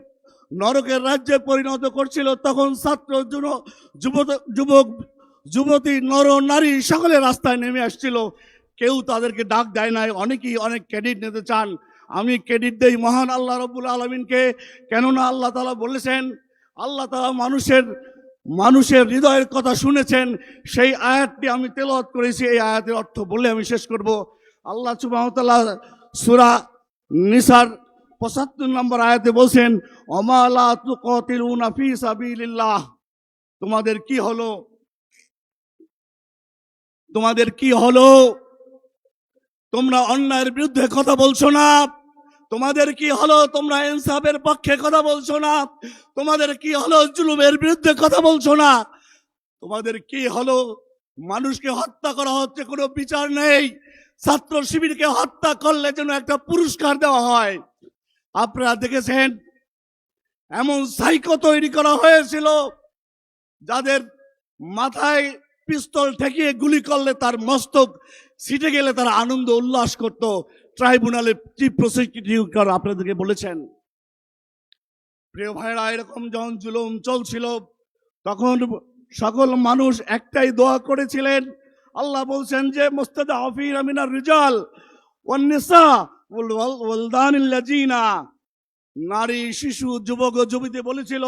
নরকের রাজ্যে পরিণত করছিল, তখন ছাত্র, যুবক, যুবতী, নর নারী সকলে রাস্তায় নেমে আসছিল। কেউ তাদেরকে ডাক দেয় নাই। অনেকেই অনেক ক্রেডিট নিতে চান। আমি ক্রেডিট দেই মহান আল্লাহ রাব্বুল আলামিনকে, কেননা আল্লাহ তাআলা বলেছেন, আল্লাহ তাআলা মানুষের হৃদয়ের কথা শুনেছেন। সেই আয়াতটি আমি তেলাওয়াত করেছি। এই আয়াতের অর্থ বলে আমি শেষ করব। আল্লাহ সুবহানাহু ওয়া তাআলা সূরা নিসার 75 নম্বর আয়াতে বলছেন, ওমা লা তুকাতিলুনা ফি সাবিলিল্লাহ। তোমাদের কি হলো? তোমাদের কি হলো? তোমরা অন্যায়ের বিরুদ্ধে কথা বলছো না? তোমাদের কি হলো? তোমরা ইনসাফের পক্ষে কথা বলছো না? তোমাদের কি হলো? জুলুমের বিরুদ্ধে কথা বলছো না? তোমাদের কি হলো? মানুষকে হত্যা করা হচ্ছে, কোনো বিচার নেই। ছাত্র শিবিরকে হত্যা করলে যেন একটা পুরস্কার দেওয়া হয়। আপনারা দেখেছেন এমন সাইকো তৈরি করা হয়েছিল, যাদের মাথায় পিস্তল ঠেকিয়ে গুলি করলে তার মস্তক ছিটে গেলে তারা আনন্দ উল্লাস করত। ট্রাইব্যুনালে চিফ প্রসিকিউটর আপনাদেরকে বলেছেন। প্রিয় ভাইরা, এরকম যখন জুলুম চলছিল, তখন সকল মানুষ একটাই দোয়া করেছিলেন। আল্লাহ বলছেন যে মুস্তাদাফিন মিনার রিজাল ওয়ান নিসা ওয়াল ওয়ালদানিল লাযিনা, নারী, শিশু, যুবক ও যুবতী বলেছিল,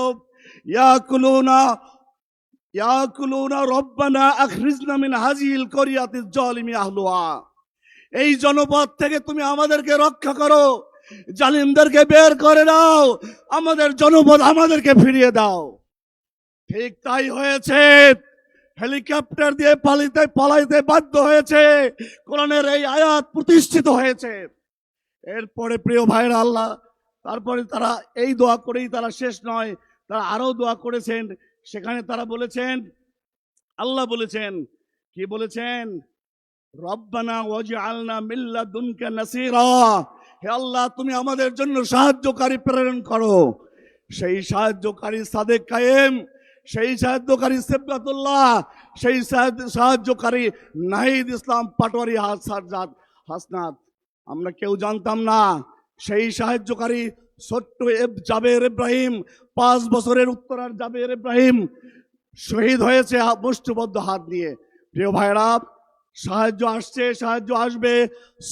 ইয়াকুলুনা রব্বানা আখরিজনা মিন হাযিহিল করিয়াতিজ জালিমি আহলুহা। এই জনপদ থেকে তুমি আমাদেরকে রক্ষা করো, জালিমদেরকে বের করে দাও, আমাদের জনপদ আমাদেরকে ফিরিয়ে দাও। ঠিক তাই হয়েছে। হেলিকপ্টার দিয়ে পালাইতে বাধ্য হয়েছে। কোরআনের এই আয়াত প্রতিষ্ঠিত হয়েছে। এরপরে প্রিয় ভাইরা, আল্লাহ তারপরে তারা এই দোয়া করেই তারা শেষ নয়, তারা আরো দোয়া করেছেন। সেখানে তারা বলেছেন, আল্লাহ বলেছেন, কি বলেছেন? রব্বানা ওয়াজআলনা মিন লাদুনকা নাসীরা। হে আল্লাহ, তুমি আমাদের জন্য সাহায্যকারী প্রেরণ করো। সেই সাহায্যকারী সাদেক কায়েম, সেই সাহায্যকারী সেবগাতুল্লাহ, সেই সাহায্যকারী নাহিদ ইসলাম পাটোয়ারি হাসনাত। আমরা কেউ জানতাম না সেই সাহায্যকারী ছোট্ট জাবের ইব্রাহিম, 5 বছরের উত্তরার জাবের ইব্রাহিম শহীদ হয়েছে মুষ্টিবদ্ধ হাত নিয়ে। প্রিয় ভাইরা, সাহায্য আসছে, সাহায্য আসবে।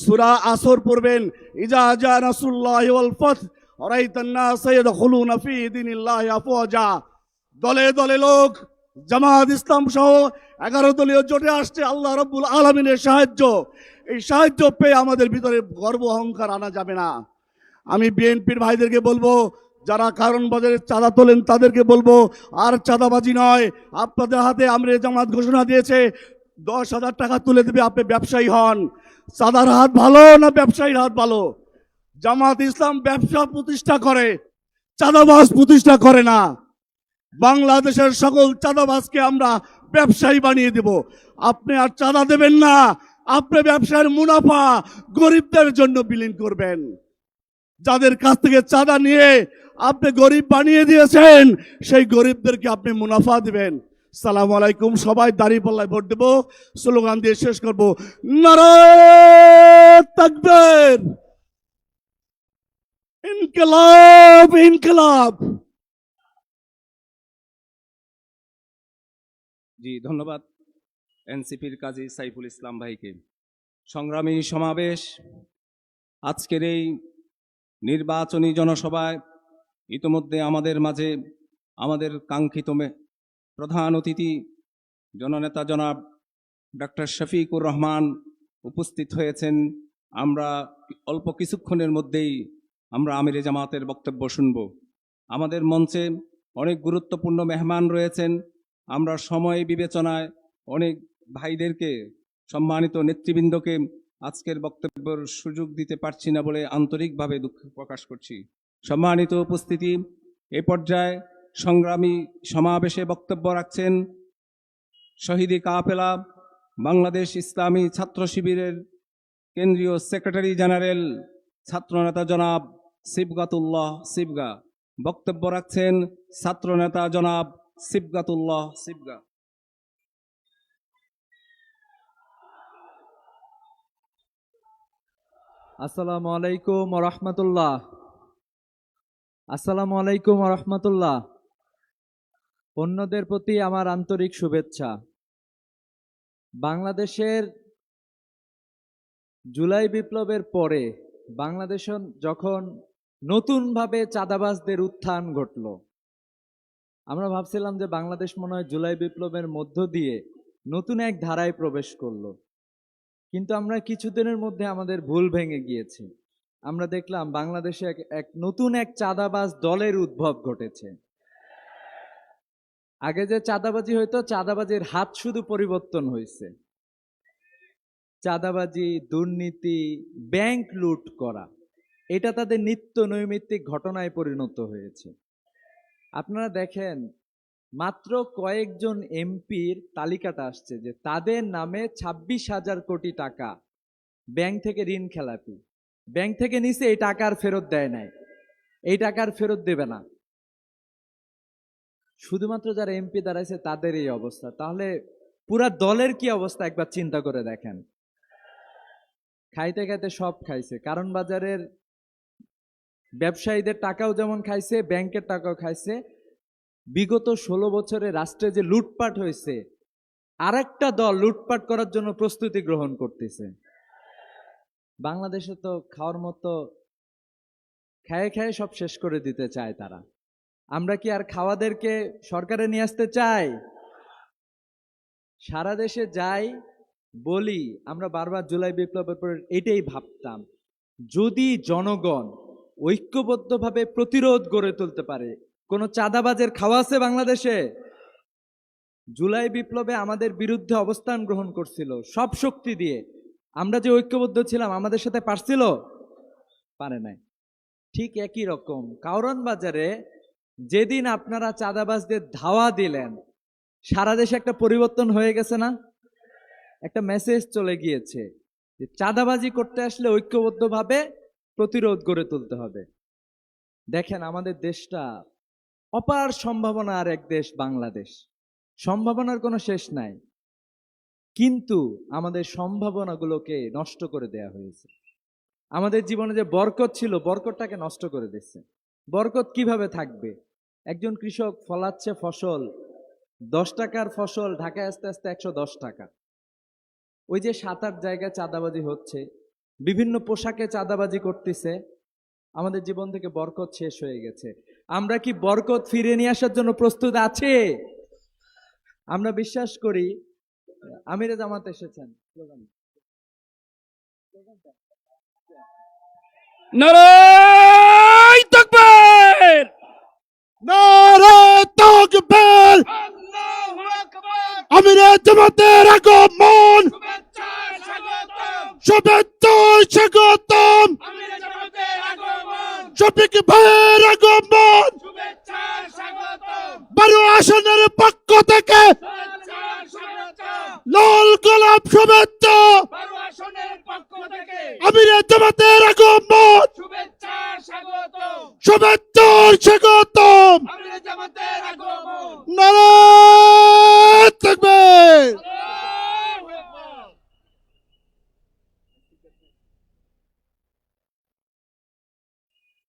সূরা আসর পড়বেন, ইজা জা নাসরুল্লাহি ওয়াল ফাত রাআইতান নাস ইয়াদখুলুনা ফি দীনিল্লাহি আফওয়াজা। দলে দলে লোক জামাত ইসলাম সহ 11 দলীয় জোটে আসছে আল্লাহ রাব্বুল আলামিনের সাহায্য। এই সাহায্য পেয়ে আমাদের ভিতরে গর্ব অহংকার আনা যাবে না। আমি বিএনপির ভাইদেরকে বলবো, যারা কারণ বাজারে চাঁদা তোলেন তাদেরকে বলবো, আর চাঁদাবাজি নয়। আপনাদের হাতে আমরা জামাত ঘোষণা দিয়েছে 10,000 টাকা তুলে দেবে, আপনি ব্যবসায়ী হন। চাঁদার হাত ভালো না ব্যবসায়ীর হাত ভালো? জামাত ইসলাম ব্যবসা প্রতিষ্ঠা করে, চাঁদাবাজ প্রতিষ্ঠা করে না। বাংলাদেশের সকল চাঁদাবাজকে আমরা ব্যবসায়ী বানিয়ে দেব। আপনি আর চাঁদা দেবেন না, আপনি ব্যবসার মুনাফা গরিবদের জন্য বিলীন করবেন। যাদের কাছ থেকে চাঁদা নিয়ে আপনি গরিব বানিয়ে দিয়েছেন, সেই গরিবদেরকে আপনি মুনাফা দিবেন। সালাম আলাইকুম। সবাই দাঁড়িপাল্লায় ভোট দেব। স্লোগান দিয়ে শেষ করব, নারায়ে তাকবীর, ইনকিলাব ইনকিলাব। জি, ধন্যবাদ এনসিপির কাজী সাইফুল ইসলাম ভাইকে। সংগ্রামী সমাবেশ, আজকের এই নির্বাচনী জনসভায় ইতোমধ্যে আমাদের মাঝে আমাদের কাঙ্ক্ষিত প্রধান অতিথি জননেতা জনাব ডক্টর শফিকুর রহমান উপস্থিত হয়েছেন। আমরা অল্প কিছুক্ষণের মধ্যেই আমরা আমিরে জামাতের বক্তব্য শুনব। আমাদের মঞ্চে অনেক গুরুত্বপূর্ণ মেহমান রয়েছেন। আমরা সময় বিবেচনায় অনেক ভাইদেরকে, সম্মানিত নেতৃবৃন্দকে আজকের বক্তব্যের সুযোগ দিতে পারছি না বলে আন্তরিকভাবে দুঃখ প্রকাশ করছি। সম্মানিত উপস্থিতি, এ পর্যায়ে সংগ্রামী সমাবেশে বক্তব্য রাখছেন শহীদি কাফেলা বাংলাদেশ ইসলামী ছাত্র শিবিরের কেন্দ্রীয় সেক্রেটারি জেনারেল ছাত্রনেতা জনাব সিবগাতুল্লাহ সিবগা। বক্তব্য রাখছেন ছাত্রনেতা জনাব সিবগাতুল্লাহ সিবগা। আসসালামু আলাইকুম ওয়া রাহমাতুল্লাহ। আসসালামু আলাইকুম ওয়া রাহমাতুল্লাহ। অন্যদের প্রতি আমার আন্তরিক শুভেচ্ছা। বাংলাদেশের জুলাই বিপ্লবের পরে বাংলাদেশ যখন নতুনভাবে চাঁদাবাজদের উত্থান ঘটল, আমরা ভাবছিলাম যে বাংলাদেশ মনে হয় জুলাই বিপ্লবের মধ্য দিয়ে নতুন এক ধারায় প্রবেশ করলো। কিন্তু আমরা কিছুদিনের মধ্যে আমাদের ভুল ভেঙে গিয়েছে। আমরা দেখলাম বাংলাদেশে এক নতুন এক চাঁদাবাজ দলের উদ্ভব ঘটেছে। আগে যে চাঁদাবাজি হইতো, চাঁদাবাজির হাত শুধু পরিবর্তন হয়েছে। চাঁদাবাজি, দুর্নীতি, ব্যাংক লুট করা, এটা তাদের নিত্য নৈমিত্তিক ঘটনায় পরিণত হয়েছে। আপনারা দেখেন, মাত্র কয়েকজন এমপির তালিকাটা আসছে যে তাদের নামে 26,000 কোটি টাকা ব্যাংক থেকে ঋণ খেলাপি। ব্যাংক থেকে নিছে, এই টাকা আর ফেরত দেয় নাই, এই টাকা আর ফেরত দেবে না। শুধুমাত্র যারা এমপি দাঁড়াইছে তাদের এই অবস্থা, তাহলে পুরা দলের কি অবস্থা একবার চিন্তা করে দেখেন। খাইতে খাইতে সব খাইছে। কারণ বাজারের ব্যবসায়ীদের টাকাও যেমন খাইছে, ব্যাংকের টাকাও খাইছে। বিগত 16 বছরে রাষ্ট্রে যে লুটপাট হয়েছে, আরেকটা দল লুটপাট করার জন্য প্রস্তুতি গ্রহণ করতেছে। বাংলাদেশে তো খাওয়ার মতো খেয়ে খেয়ে সব শেষ করে দিতে চায় তারা। আমরা কি আর খাওয়াদেরকে সরকারে নিয়ে আসতে চাই? সারা দেশে যাই বলি, আমরা বারবার জুলাই বিপ্লবের পর এটাই ভাবতাম, যদি জনগণ ঐক্যবদ্ধভাবে প্রতিরোধ গড়ে তুলতে পারে। কোনো চাঁদাবাজের খাওয়া আছে বাংলাদেশে? জুলাই বিপ্লবে আমাদের বিরুদ্ধে অবস্থান গ্রহণ করছিল সব শক্তি দিয়ে। আমরা যে ঐক্যবদ্ধ ছিলাম, আমাদের সাথে পারছিল? পারে নাই। ঠিক একই রকম কারওয়ান বাজারে যেদিন আপনারা চাঁদাবাজদের ধাওয়া দিলেন, সারা দেশে একটা পরিবর্তন হয়ে গেছে না? একটা মেসেজ চলে গিয়েছে যে চাঁদাবাজি করতে আসলে ঐক্যবদ্ধভাবে প্রতিরোধ গড়ে তুলতে হবে। দেখেন, আমাদের দেশটা অপার সম্ভাবনার এক দেশ বাংলাদেশ। সম্ভাবনার কোনো শেষ নাই, কিন্তু আমাদের সম্ভাবনাগুলোকে নষ্ট করে দেয়া হয়েছে। আমাদের জীবনে যে বরকত ছিল, বরকতটাকে নষ্ট করে দিচ্ছে। বরকত কিভাবে থাকবে? একজন কৃষক ফলাচ্ছে ফসল, 10 টাকার ফসল ঢাকায় আস্তে আস্তে 110 টাকা। ওই যে 7-8 জায়গায় চাঁদাবাজি হচ্ছে, বিভিন্ন পোশাকে চাঁদাবাজি করতেছে, আমাদের জীবন থেকে বরকত শেষ হয়ে গেছে। আমরা কি বরকত ফিরিয়ে নিয়ে আসার জন্য প্রস্তুত আছি? আমরা বিশ্বাস করি আমিরে জামাত এসেছেন। নারায়ে তাকবীর, নারায়ে তাকবীর, আল্লাহু আকবার। আমিরে জামাতের আগমন, শুভেচ্ছা স্বাগতম, শুভেচ্ছা স্বাগতম। আমিরে জামাতের আগমন, শফিক ভাইয়ের আগমন, শুভেচ্ছা স্বাগতম। 12 আসনের পক্ষ থেকে শুভেচ্ছা স্বাগতম, লাল গোলাপ শুভেচ্ছা। 12 আসনের পক্ষ থেকে আমিরে জামাতের আগমন, শুভেচ্ছা স্বাগতম, শুভেচ্ছা স্বাগতম। আমিরে জামাতের আগমন, নারায়ে তাকবীর, আল্লাহু আকবার।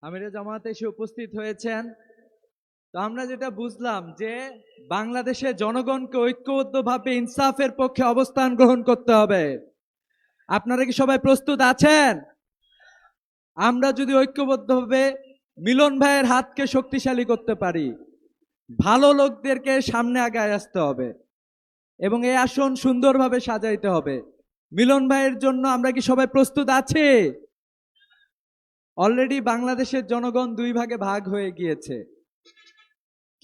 আমিরে জামাত এসে উপস্থিত হয়েছেন। তো আমরা যেটা বুঝলাম যে বাংলাদেশের জনগণকে ঐক্যবদ্ধভাবে ইনসাফের পক্ষে অবস্থান গ্রহণ করতে হবে। আপনারা কি সবাই প্রস্তুত আছেন? আমরা যদি ঐক্যবদ্ধভাবে মিলন ভাইয়ের হাতকে শক্তিশালী করতে পারি, ভালো লোকদেরকে সামনে আগায় আসতে হবে এবং এই আসন সুন্দরভাবে সাজাইতে হবে। মিলন ভাইয়ের জন্য আমরা কি সবাই প্রস্তুত আছে? অলরেডি বাংলাদেশের জনগণ দুই ভাগে ভাগ হয়ে গিয়েছে।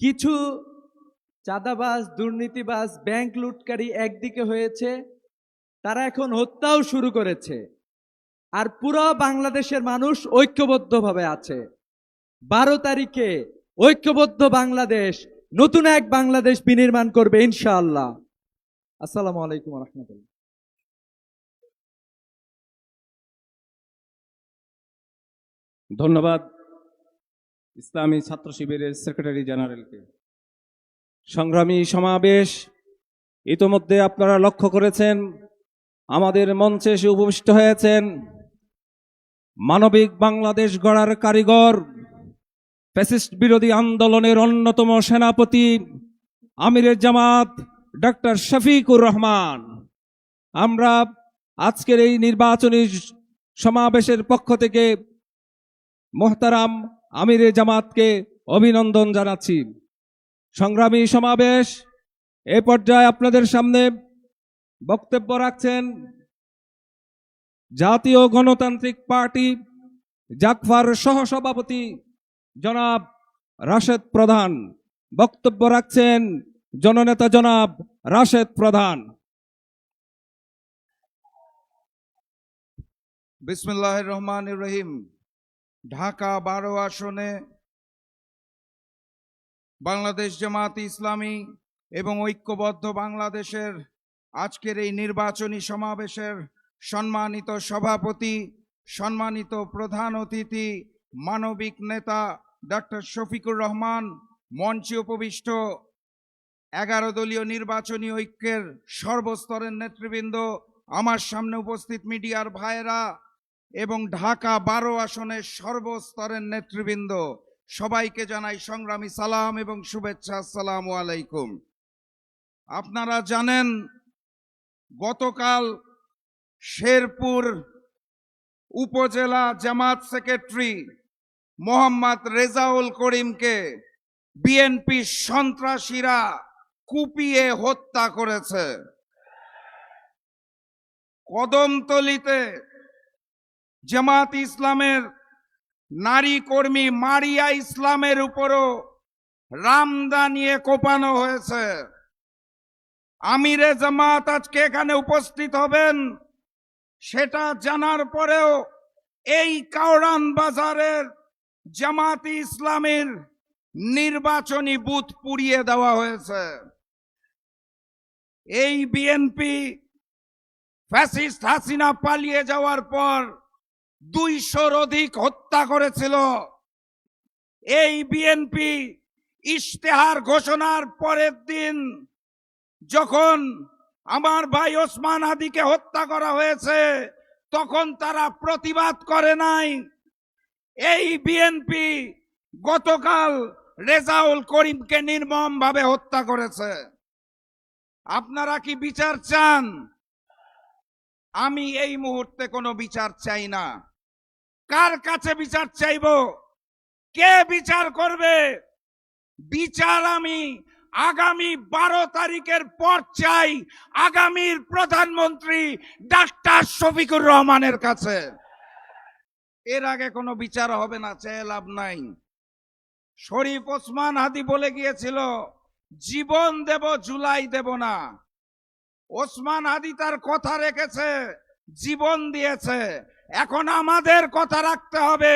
কিছু চাঁদাবাজ, দুর্নীতিবাজ, ব্যাংক লুটকারী একদিকে হয়েছে, তারা এখন হত্যাও শুরু করেছে। আর পুরো বাংলাদেশের মানুষ ঐক্যবদ্ধভাবে আছে। 12 তারিখে ঐক্যবদ্ধ বাংলাদেশ, নতুন এক বাংলাদেশ বিনির্মাণ করবে ইনশাআল্লাহ। আসসালামু আলাইকুম রহমতুল্লাহ। ধন্যবাদ ইসলামী ছাত্র শিবিরের সেক্রেটারি জেনারেলকে। সংগ্রামী সমাবেশ, ইতোমধ্যে আপনারা লক্ষ্য করেছেন আমাদের মঞ্চে এসে উপবিষ্ট হয়েছেন মানবিক বাংলাদেশ গড়ার কারিগর, ফ্যাসিস্ট বিরোধী আন্দোলনের অন্যতম সেনাপতি আমিরে জামাত ডক্টর শফিকুর রহমান। আমরা আজকের এই নির্বাচনী সমাবেশের পক্ষ থেকে মোহতারাম আমিরে জামাতকে অভিনন্দন জানাচ্ছি। সংগ্রামী সমাবেশ, এ পর্যায়ে আপনাদের সামনে বক্তব্য রাখছেন জাতীয় গণতান্ত্রিক পার্টি জাকফার সহসভাপতি জনাব রাশেদ প্রধান। বক্তব্য রাখছেন জননেতা জনাব রাশেদ প্রধান। বিসমিল্লাহির রহমানির রহিম। ঢাকা 12 আসনে বাংলাদেশ জামাত ইসলামী এবং ঐক্যবদ্ধ বাংলাদেশের আজকের এই নির্বাচনী সমাবেশের সম্মানিত সভাপতি, সম্মানিত প্রধান অতিথি, মানবিক নেতা ডক্টর শফিকুর রহমান, মঞ্চে উপবিষ্ট 11 দলীয় নির্বাচনী ঐক্যের সর্বস্তরের নেতৃবৃন্দ, আমার সামনে উপস্থিত মিডিয়ার ভাইয়েরা এবং ঢাকা 12 আসনের সর্বস্তরের নেতৃবৃন্দ, সবাইকে জানাই সংগ্রামী সালাম এবং শুভেচ্ছা। আসসালামু আলাইকুম। আপনারা জানেন গতকাল শেরপুর উপজেলা জামাত সেক্রেটারি মোহাম্মদ রেজাউল করিমকে বিএনপি সন্ত্রাসীরা কুপিয়ে হত্যা করেছে। কদমতলীতে জামাত ইসলামের নারী কর্মী মারিয়া ইসলামের উপরও রামদা নিয়ে কোপানো হয়েছে। আমিরে জামাত আজকে এখানে উপস্থিত হবেন সেটা জানার পরেও এই কাওড়ান বাজারের জামাতি ইসলামের নির্বাচনী বুথ পুড়িয়ে দেওয়া হয়েছে। এই বিএনপি ফ্যাসিস্ট হাসিনা পালিয়ে যাওয়ার পর 200-র অধিক হত্যা করেছিল। এই বিএনপি ইশতেহার ঘোষণার পরের দিন যখন আমার ভাই ওসমান হাদিকে হত্যা করা হয়েছে তখন তারা প্রতিবাদ করে নাই। এই বিএনপি গতকাল রেজাউল করিমকে নির্মমভাবে হত্যা করেছে। আপনারা কি বিচার চান? আমি এই মুহূর্তে কোনো বিচার চাই না। কার কাছে বিচার চাইব? কে বিচার করবে? বিচার আমি আগামী 12 তারিখের পর চাই আগামীর প্রধানমন্ত্রী ডাক্তার শফিকুর রহমানের কাছে। এর আগে কোনো বিচার হবে না, চেয়ে লাভ নাই। শরীফ ওসমান হাদি বলে গিয়েছিল জীবন দেব, জুলাই দেব না। ওসমান হাদি তার কথা রেখেছে, জীবন দিয়েছে। এখন আমাদের কথা রাখতে হবে,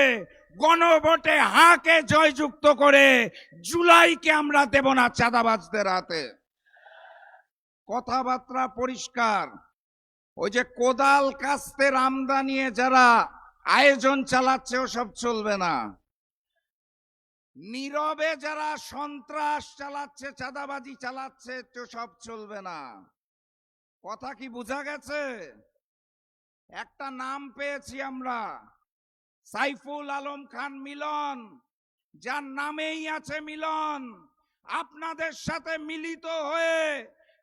গণভোটে হাকে জয়যুক্ত করে জুলাইকে আমরা দেব না চাঁদাবাজদের হাতে। কথাবার্তা পরিষ্কার। ওই যে কোদাল কাস্তে রামদা নিয়ে যারা আয়োজন চালাচ্ছে ওসব চলবে না। নীরবে যারা সন্ত্রাস চালাচ্ছে, চাঁদাবাজি চালাচ্ছে, তো সব চলবে না। কথা কি বোঝা গেছে? একটা নাম পেয়েছি আমরা, সাইফুল আলম খান মিলন, যার নামেই আছে মিলন। আপনাদের সাথে মিলিত হয়ে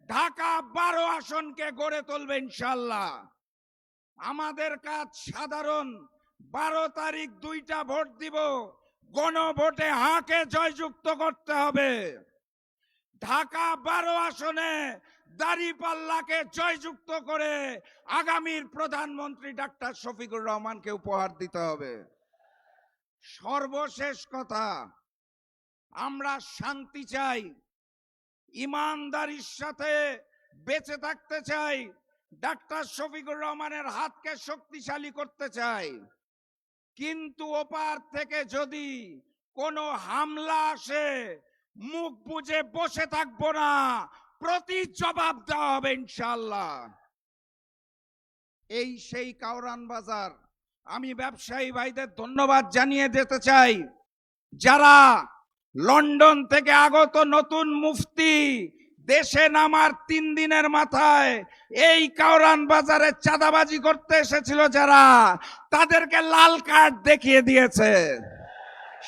ঢাকা 12 আসনকে গড়ে তুলবে ইনশাল্লাহ। আমাদের কাজ সাধারণ, 12 তারিখ 2টা ভোট দিব, গণভোটে হাকে জয়যুক্ত করতে হবে। ঢাকা 12 আসনে দাড়িপাল্লাকে জয়যুক্ত করে আগামীর প্রধানমন্ত্রী ডাক্তার শফিকুর রহমানকে উপহার দিতে হবে। সর্বশেষ কথা, আমরা শান্তি চাই, ইমানদারির সাথে বেঁচে থাকতে চাই, ডাক্তার শফিকুর রহমানের হাতকে শক্তিশালী করতে চাই। কিন্তু ওপার থেকে যদি কোনো হামলা আসে, মুখ বুজে বসে থাকবো না, প্রতি জবাব দেওয়া হবে ইনশাআল্লাহ। এই সেই কাওরান বাজার। আমি ব্যবসায়ী ভাইদের ধন্যবাদ জানিয়ে দিতে চাই, যারা লন্ডন থেকে আগত নতুন মুফতি দেশে নামার 3 দিনের মাথায় এই কাওরান বাজারে চাঁদাবাজি করতে এসেছিল, যারা তাদেরকে লাল কার্ড দেখিয়ে দিয়েছে।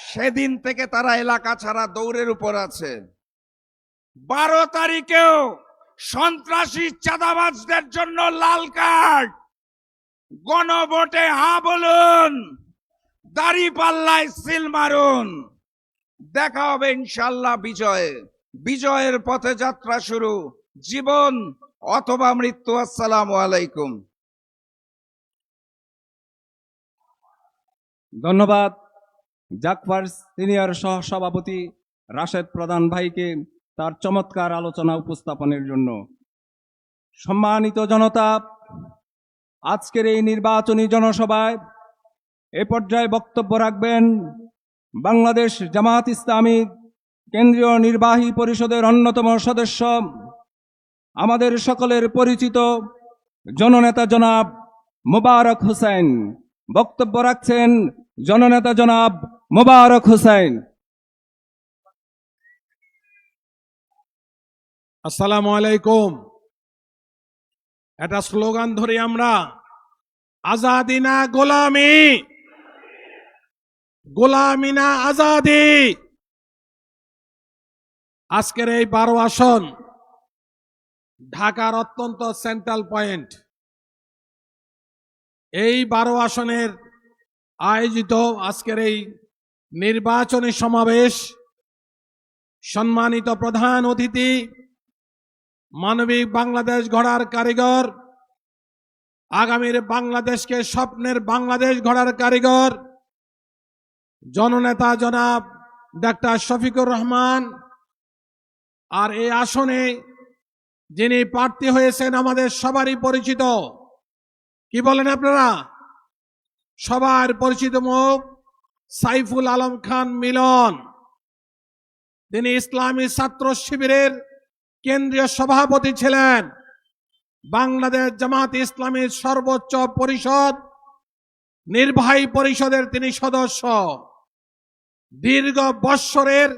সেদিন থেকে তারা এলাকা ছাড়া দৌড়ের উপর আছে। 12 তারিখেও সন্ত্রাসী চাঁদাবাজদের জন্য লাল কার্ড। গণভোটে হ্যাঁ বলুন, দাড়িপাল্লায় সিল মারুন। দেখা হবে ইনশাআল্লাহ বিজয়ে। বিজয়ের পথে যাত্রা শুরু, জীবন অথবা মৃত্যু। আসসালামু আলাইকুম। ধন্যবাদ জাকফার সিনিয়র সহ সভাপতি রাশেদ প্রধান ভাইকে তার চমৎকার আলোচনা উপস্থাপনের জন্য। সম্মানিত জনতা, আজকের এই নির্বাচনী জনসভায় এ পর্যায়ে বক্তব্য রাখবেন বাংলাদেশ জামাত ইসলামী কেন্দ্রীয় নির্বাহী পরিষদের অন্যতম সদস্য, আমাদের সকলের পরিচিত জননেতা জনাব মোবারক হোসেন। বক্তব্য রাখছেন জননেতা জনাব মোবারক হোসেন। আসসালামু আলাইকুম। একটা স্লোগান ধরি আমরা, আজাদি না গোলামি, গোলামি না আজাদি। আজকের এই 12 আসন ঢাকার অত্যন্ত সেন্ট্রাল পয়েন্ট। এই 12 আসনের আয়োজিত আজকের এই নির্বাচনী সমাবেশ, সম্মানিত প্রধান অতিথি, মানবিক বাংলাদেশ গড়ার কারিগর, আগামীর বাংলাদেশকে স্বপ্নের বাংলাদেশ গড়ার কারিগর জননেতা জনাব ডাক্তার শফিকুর রহমান, আর এই আসনে যিনি প্রার্থী হয়েছেন আমাদের সবারই পরিচিত, কি বলেন আপনারা, সবার পরিচিত মুখ সাইফুল আলম খান মিলন। তিনি ইসলামী ছাত্র শিবিরের কেন্দ্রীয় সভাপতি ছিলেন, বাংলাদেশ জামাত ইসলামীর সর্বোচ্চ পরিষদ নির্বাহী পরিষদের তিনি সদস্য। দীর্ঘ বৎসরের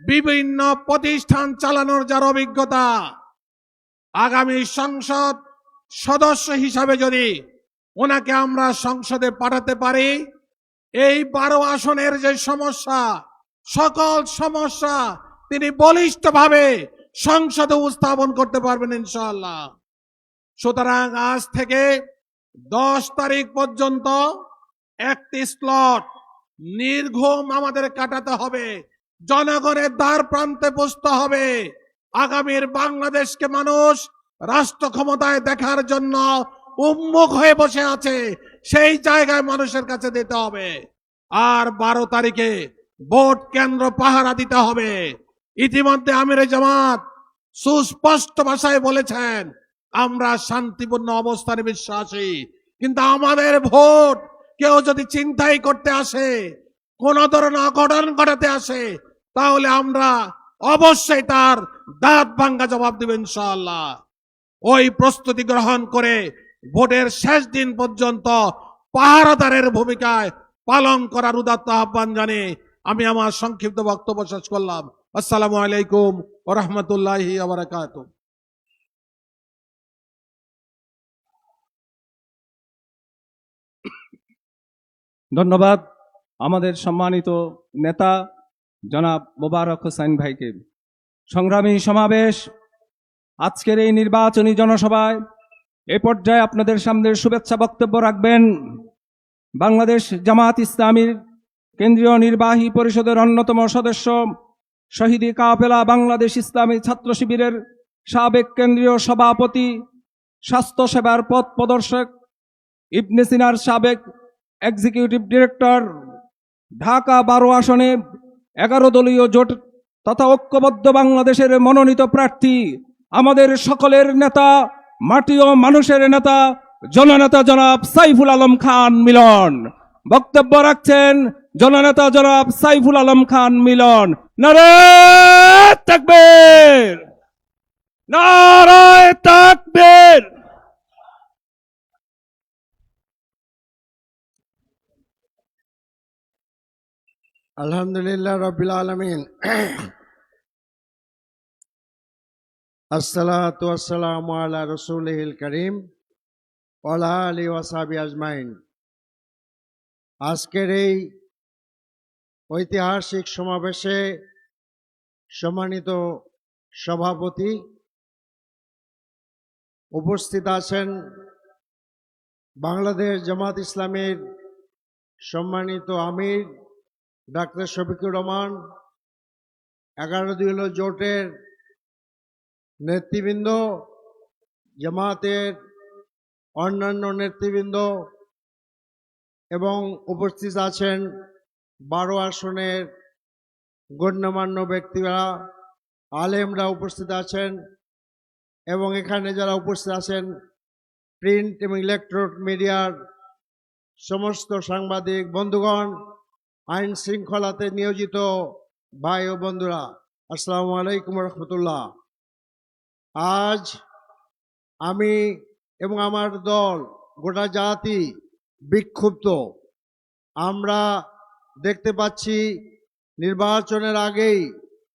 বিভিন্ন প্রতিষ্ঠান চালানোর যার অভিজ্ঞতা, আগামী সংসদ সদস্য হিসাবে যদি ওনাকে আমরা সংসদে পাঠাতে পারি, এই 12 আসনের যে সমস্যা, সকল সমস্যা তিনি বলিষ্ঠভাবে সংসদে উপস্থাপন করতে পারবেন ইনশাআল্লাহ। সুতরাং আজ থেকে 10 তারিখ পর্যন্ত একটি স্লট নির্ঘুম আমাদের কাটাতে হবে, জনগণের দ্বার প্রান্তে বসতে হবে। আগামীর বাংলাদেশকে মানুষ রাষ্ট্র ক্ষমতায় দেখার জন্য উন্মুখ হয়ে বসে আছে, সেই জায়গায় মানুষের কাছে দিতে হবে। আর 12 তারিখে ভোট কেন্দ্র পাহারা দিতে হবে। ইতিমধ্যে আমিরে জামাত সুস্পষ্ট ভাষায় বলেছেন, আমরা শান্তিপূর্ণ অবস্থানে বিশ্বাসী, কিন্তু আমাদের ভোট কেউ যদি চিন্তাই করতে আসে, কোন ধরনের অঘটন ঘটাতে আসে, তাহলে আমরা অবশ্যই তার দাঁত ভাঙ্গা জবাব দেব ইনশাআল্লাহ। ওই প্রস্তুতি গ্রহণ করে ভোটের শেষ দিন পর্যন্ত পাহারাদারের ভূমিকায় পালন করার উদাত্ত আহ্বান জানিয়ে আমি আমার সংক্ষিপ্ত বক্তব্য শেষ করলাম। আসসালামু আলাইকুম ওয়া রাহমাতুল্লাহি ওয়া বারাকাতুহু। ধন্যবাদ আমাদের সম্মানিত নেতা জনাব মোবারক হোসেন ভাইকে। সংগ্রামী সমাবেশ, আজকের এই নির্বাচনী জনসভায় এ পর্যায়ে আপনাদের সামনে শুভেচ্ছা বক্তব্য রাখবেন বাংলাদেশ জামাত ইসলামীর কেন্দ্রীয় নির্বাহী পরিষদের অন্যতম সদস্য, শহীদ কাফেলা বাংলাদেশ ইসলামী ছাত্র শিবিরের সাবেক কেন্দ্রীয় সভাপতি, স্বাস্থ্যসেবার পথ প্রদর্শক, ইবনে সিনার সাবেক এক্সিকিউটিভ ডিরেক্টর, ঢাকা 12 আসনে 11 দলীয় জোট তথা ঐক্যবদ্ধ বাংলাদেশের মনোনীত প্রার্থী, আমাদের সকলের নেতা, মাটি ও মানুষের নেতা, জননেতা জনাব সাইফুল আলম খান মিলন। বক্তব্য রাখছেন জননেতা জনাব সাইফুল আলম খান মিলন। নারায়ে তাকবীর, নারায়ে তাকবীর। আলহামদুলিল্লাহ রাব্বিল আলামিন। আসসালাতু ওয়াসসালামু আলা রাসূলিল কারীম ওয়া আলা আলিহি ওয়া সাহবিহি আজমাইন। আজকের এই ঐতিহাসিক সমাবেশে সম্মানিত সভাপতি, উপস্থিত আছেন বাংলাদেশ জামাত ইসলামের সম্মানিত আমির ডাক্তার শফিকুর রহমান, 11 দলীয় জোটের নেতৃবৃন্দ, জামাতের অন্যান্য নেতৃবৃন্দ এবং উপস্থিত আছেন 12 আসনের গণ্যমান্য ব্যক্তিরা, আলেমরা উপস্থিত আছেন এবং এখানে যারা উপস্থিত আছেন প্রিন্ট এবং ইলেকট্রনিক মিডিয়ার সমস্ত সাংবাদিক বন্ধুগণ, আইন শৃঙ্খলাতে নিয়োজিত ভাই ও বন্ধুরা, আসসালামু আলাইকুম রহমতুল্লাহ। আজ আমি এবং আমার দল, গোটা জাতি বিক্ষুব্ধ। আমরা দেখতে পাচ্ছি নির্বাচনের আগেই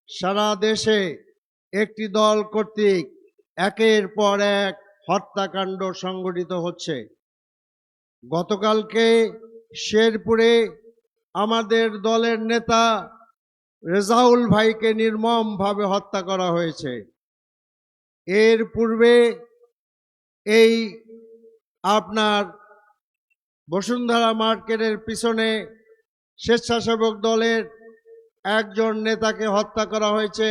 সারা দেশে একটি দল কর্তৃক একের পর এক হত্যাকাণ্ড সংঘটিত হচ্ছে। গতকালকে শেরপুরে আমাদের দলের নেতা রেজাউল ভাইকে নির্মমভাবে হত্যা করা হয়েছে। এর পূর্বে এই আপনার বসুন্ধরা মার্কেটের পিছনে স্বেচ্ছাসেবক দলের একজন নেতাকে হত্যা করা হয়েছে।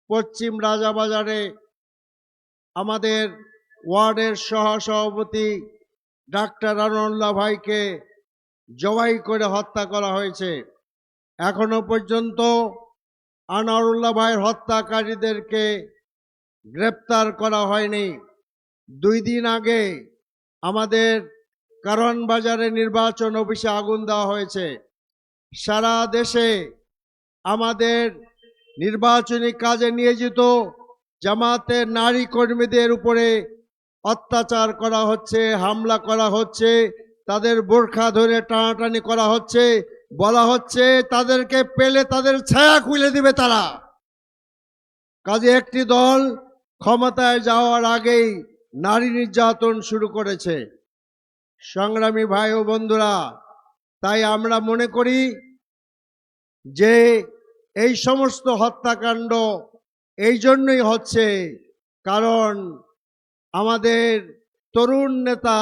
পশ্চিম রাজাবাজারে আমাদের ওয়ার্ডের সহসভাপতি ডাক্তার আনোয়ারুল্লাহ ভাইকে জবাই করে হত্যা করা হয়েছে। এখনো পর্যন্ত আনোয়ারুল্লাহ ভাইয়ের হত্যাকারীদেরকে গ্রেপ্তার করা হয়নি। 2 দিন আগে আমাদের কারওয়ান বাজারে নির্বাচন অফিসে আগুন দেওয়া হয়েছে। সারা দেশে আমাদের নির্বাচনী কাজে নিয়োজিত জামাতের নারী কর্মীদের উপরে অত্যাচার করা হচ্ছে, হামলা করা হচ্ছে, তাদের বোরখা ধরে টানাটানি করা হচ্ছে, বলা হচ্ছে তাদেরকে পেলে তাদের ছায়া খুলে দিবে তারা। কাজে একটি দল ক্ষমতায় যাওয়ার আগেই নারী নির্যাতন শুরু করেছে। সংগ্রামী ভাই ও বন্ধুরা, তাই আমরা মনে করি যে এই সমস্ত হত্যাকাণ্ড এই জন্যই হচ্ছে কারণ আমাদের তরুণ নেতা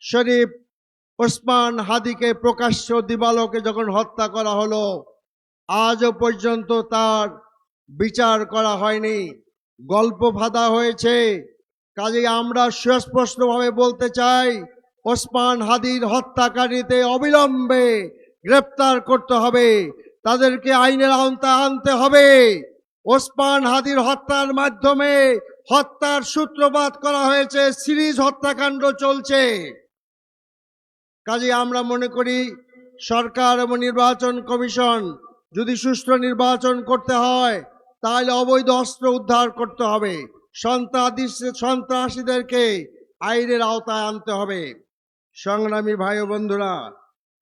শরীফ ওসমান হাদিকে প্রকাশ্য দিবালোকে যখন হত্যা করা হলো, আজও পর্যন্ত তার বিচার করা হয়নি, গল্প ফাঁদা হয়েছে। কাজেই আমরা সুস্পষ্টভাবে বলতে চাই, ওসমান হাদির হত্যাকারীতে অবিলম্বে গ্রেপ্তার করতে হবে, তাদেরকে আইনের আওতায় আনতে হবে। ওসমান হাদির হত্যার মাধ্যমে হত্যার সূত্রপাত করা হয়েছে, সিরিজ হত্যাকাণ্ড চলছে। কাজে আমরা মনে করি সরকার এবং নির্বাচন কমিশন যদি সুষ্ঠু নির্বাচন করতে হয় তাহলে অবৈধ অস্ত্র উদ্ধার করতে হবে, সন্ত্রাসীদেরকে আইনের আওতায় আনতে হবে। সংগ্রামী ভাই ও বন্ধুরা,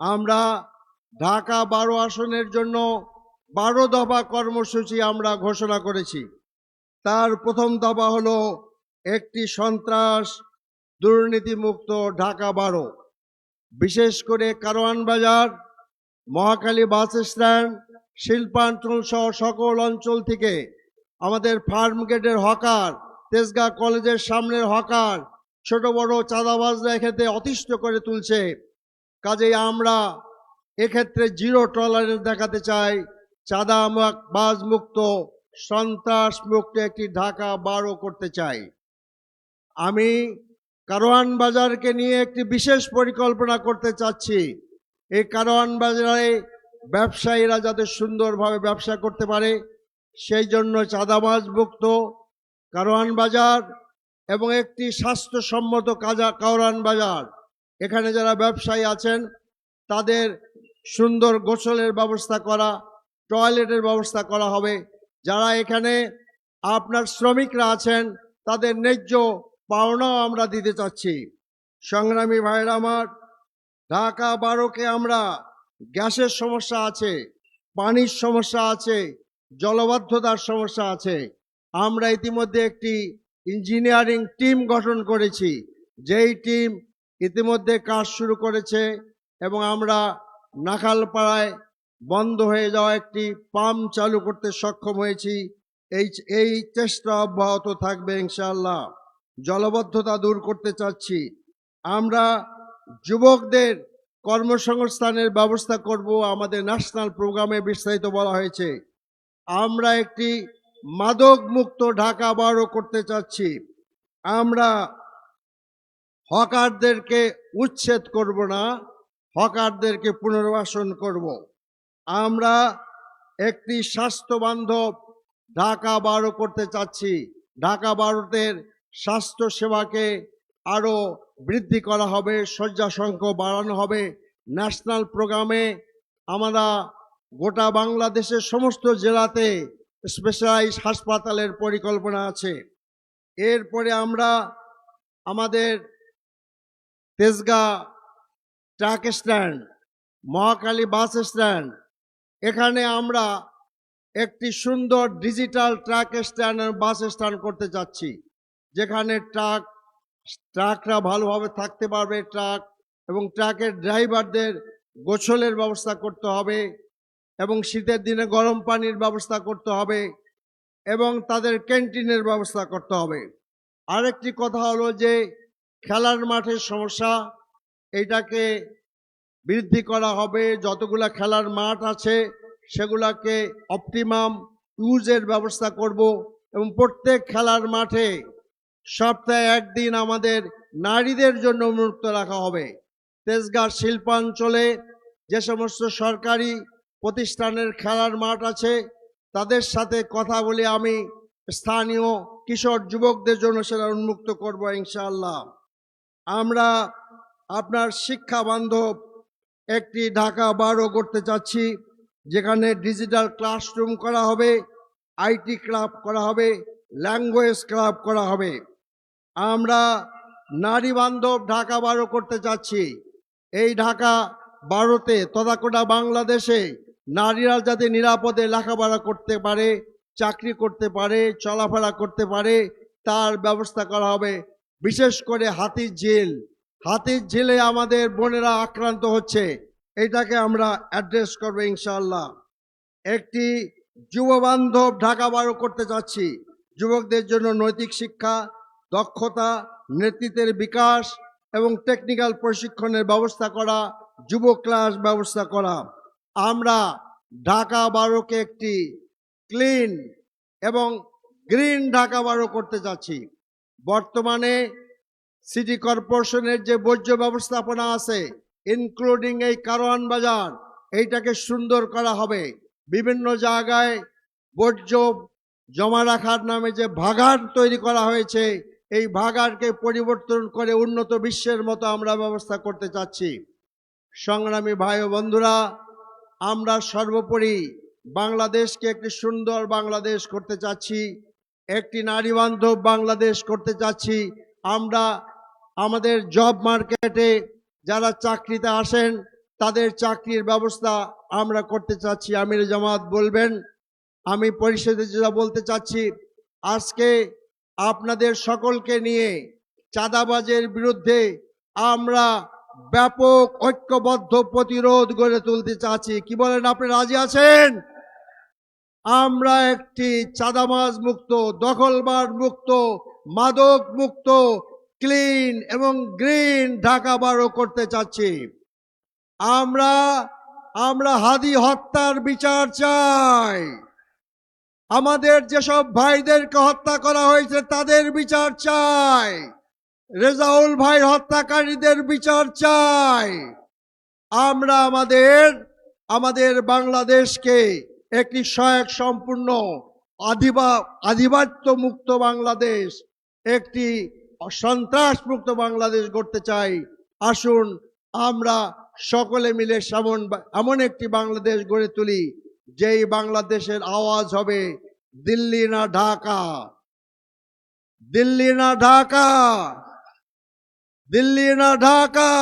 আমরা ঢাকা 12 আসনের জন্য 12 দফা কর্মসূচি আমরা ঘোষণা করেছি। তার প্রথম দফা হলো একটি সন্ত্রাস দুর্নীতিমুক্ত ঢাকা 12। বিশেষ করে কারওয়ান বাজার, মহাখালী বাস স্ট্যান্ড, শিল্পাঞ্চল সহ সকল অঞ্চল থেকে আমাদের ফার্ম গেটের হকার, তেজগাঁ কলেজের সামনের হকার, ছোট বড় চাঁদাবাজরা এক্ষেত্রে অতিষ্ঠ করে তুলছে। কাজেই আমরা এক্ষেত্রে জিরো টলারেন্স দেখাতে চাই, চাঁদাবাজ মুক্ত সন্ত্রাস মুক্ত একটি ঢাকা 12 করতে চাই। আমি কারওয়ান বাজারকে নিয়ে একটি বিশেষ পরিকল্পনা করতে চাচ্ছি। এই কারওয়ান বাজারে ব্যবসায়ীরা যাতে সুন্দরভাবে ব্যবসা করতে পারে সেই জন্য চাঁদাবাজ মুক্ত কারওয়ান বাজার এবং একটি স্বাস্থ্যসম্মত কারওয়ান বাজার। এখানে যারা ব্যবসায়ী আছেন তাদের সুন্দর গোসলের ব্যবস্থা করা, টয়লেটের ব্যবস্থা করা হবে। যারা এখানে আপনার শ্রমিকরা আছেন তাদের ন্যায্য পাওনাও আমরা দিতে চাচ্ছি। সংগ্রামী ভাইরা আমার, ঢাকা 12কে আমরা গ্যাসের সমস্যা আছে, পানির সমস্যা আছে, জলবদ্ধতার সমস্যা আছে। আমরা ইতিমধ্যে একটি ইঞ্জিনিয়ারিং টিম গঠন করেছি, যেই টিম ইতিমধ্যে কাজ শুরু করেছে এবং আমরা নাখালপাড়ায় বন্ধ হয়ে যাওয়া একটি পাম্প চালু করতে সক্ষম হয়েছি। এই চেষ্টা অব্যাহত থাকবে ইনশাআল্লাহ। জলবদ্ধতা দূর করতে চাচ্ছি। আমরা যুবকদের কর্মসংস্থানের ব্যবস্থা করব, আমাদের ন্যাশনাল প্রোগ্রামে বিস্তারিত বলা হয়েছে। আমরা একটি মাদক মুক্ত ঢাকা 12 করতে চাচ্ছি। আমরা হকারদেরকে উচ্ছেদ করব না, হকারদেরকে পুনর্বাসন করব। আমরা একটি স্বাস্থ্য বান্ধব ঢাকা 12 করতে চাচ্ছি। ঢাকা 12-এর স্বাস্থ্য সেবাকে আরো বৃদ্ধি করা হবে, শয্যা সংখ্যা বাড়ানো হবে। ন্যাশনাল প্রোগ্রামে আমরা গোটা বাংলাদেশের সমস্ত জেলাতে স্পেশালাইজড হাসপাতালের পরিকল্পনা আছে। এরপরে আমরা আমাদের Tejgaon truck stand, Mohakhali bus stand, এখানে আমরা একটি সুন্দর ডিজিটাল ট্রাক স্ট্যান্ড আর বাস স্ট্যান্ড করতে যাচ্ছি, যেখানে ট্রাকরা ভালোভাবে থাকতে পারবে, ট্রাক এবং ট্রাকের ড্রাইভারদের গোসলের ব্যবস্থা করতে হবে এবং শীতের দিনে গরম পানির ব্যবস্থা করতে হবে এবং তাদের ক্যান্টিনের ব্যবস্থা করতে হবে। আরেকটি কথা হলো যে খেলার মাঠের সমস্যা, এইটাকে বৃদ্ধি করা হবে। যতগুলা খেলার মাঠ আছে সেগুলাকে অপটিমাম ইউজের ব্যবস্থা করব এবং প্রত্যেক খেলার মাঠে সপ্তাহে একদিন আমাদের নারীদের জন্য উন্মুক্ত রাখা হবে। তেজগাঁ শিল্পাঞ্চলে যে সমস্ত সরকারি প্রতিষ্ঠানের খেলার মাঠ আছে তাদের সাথে কথা বলে আমি স্থানীয় কিশোর যুবকদের জন্য সেটা উন্মুক্ত করব ইনশাআল্লাহ। আমরা আপনার শিক্ষা বান্ধব একটি ঢাকা 12 করতে চাচ্ছি, যেখানে ডিজিটাল ক্লাসরুম করা হবে, আইটি ক্লাব করা হবে, ল্যাঙ্গুয়েজ ক্লাব করা হবে। আমরা নারী বান্ধব ঢাকা 12 করতে চাচ্ছি। এই ঢাকা 12-তে তথা গোটা বাংলাদেশে নারীরা যাতে নিরাপদে লেখাপড়া করতে পারে, চাকরি করতে পারে, চলাফেরা করতে পারে তার ব্যবস্থা করা হবে। বিশেষ করে হাতির ঝিলে আমাদের বোনেরা আক্রান্ত হচ্ছে, এটাকে আমরা অ্যাড্রেস করবো ইনশাআল্লাহ। একটি যুব বান্ধব ঢাকা 12 করতে চাচ্ছি। যুবকদের জন্য নৈতিক শিক্ষা, দক্ষতা, নেতৃত্বের বিকাশ এবং টেকনিক্যাল প্রশিক্ষণের ব্যবস্থা করা, যুব ক্লাস ব্যবস্থা করা। আমরা ঢাকা 12-কে একটি ক্লিন এবং গ্রিন ঢাকা 12 করতে চাচ্ছি। বর্তমানে সিটি কর্পোরেশনের যে বর্জ্য ব্যবস্থাপনা আছে, ইনক্লুডিং এই কারওয়ান বাজার, এইটাকে সুন্দর করা হবে। বিভিন্ন জায়গায় বর্জ্য জমা রাখার নামে যে ভাগাড় তৈরি করা হয়েছে, এই ভাগাড়কে পরিবর্তন করে উন্নত বিশ্বের মতো আমরা ব্যবস্থা করতে চাচ্ছি। সংগ্রামী ভাই ও বন্ধুরা, আমরা সর্বোপরি বাংলাদেশকে একটি সুন্দর বাংলাদেশ করতে চাচ্ছি, একটি নারী বান্ধব বাংলাদেশ করতে চাচ্ছি। আমরা আমাদের জব মার্কেটে যারা চাকরিতে আসেন তাদের চাকরির ব্যবস্থা আমরা করতে চাচ্ছি। আমির জামাত বলবেন। আমি পরিষদে যেটা বলতে চাচ্ছি, আজকে আপনাদের সকলকে নিয়ে চাঁদাবাজের বিরুদ্ধে আমরা ব্যাপক ঐক্যবদ্ধ প্রতিরোধ গড়ে তুলতে চাচ্ছি। কি বলেন, আপনি রাজি আছেন? আমরা একটি চাঁদাবাজ মুক্ত, দখলবাজ মুক্ত, মাদক মুক্ত, ক্লিন এবং গ্রিন ঢাকা 12 করতে চাচ্ছি। আমরা হাদি হত্যার বিচার চাই। আমাদের যেসব ভাইদেরকে হত্যা করা হয়েছে তাদের বিচার চাই। রেজাউল ভাই হত্যাকারীদের বিচার চাই। আমরা আমাদের বাংলাদেশকে একটি সহায়ক সম্পূর্ণ আধিপত্য মুক্ত বাংলাদেশ, একটি সন্ত্রাস মুক্ত বাংলাদেশ গড়তে চাই। আসুন আমরা সকলে মিলে এমন একটি বাংলাদেশ গড়ে তুলি যেই বাংলাদেশের আওয়াজ হবে দিল্লি না ঢাকা, দিল্লি না ঢাকা, দিল্লি না ঢাকা।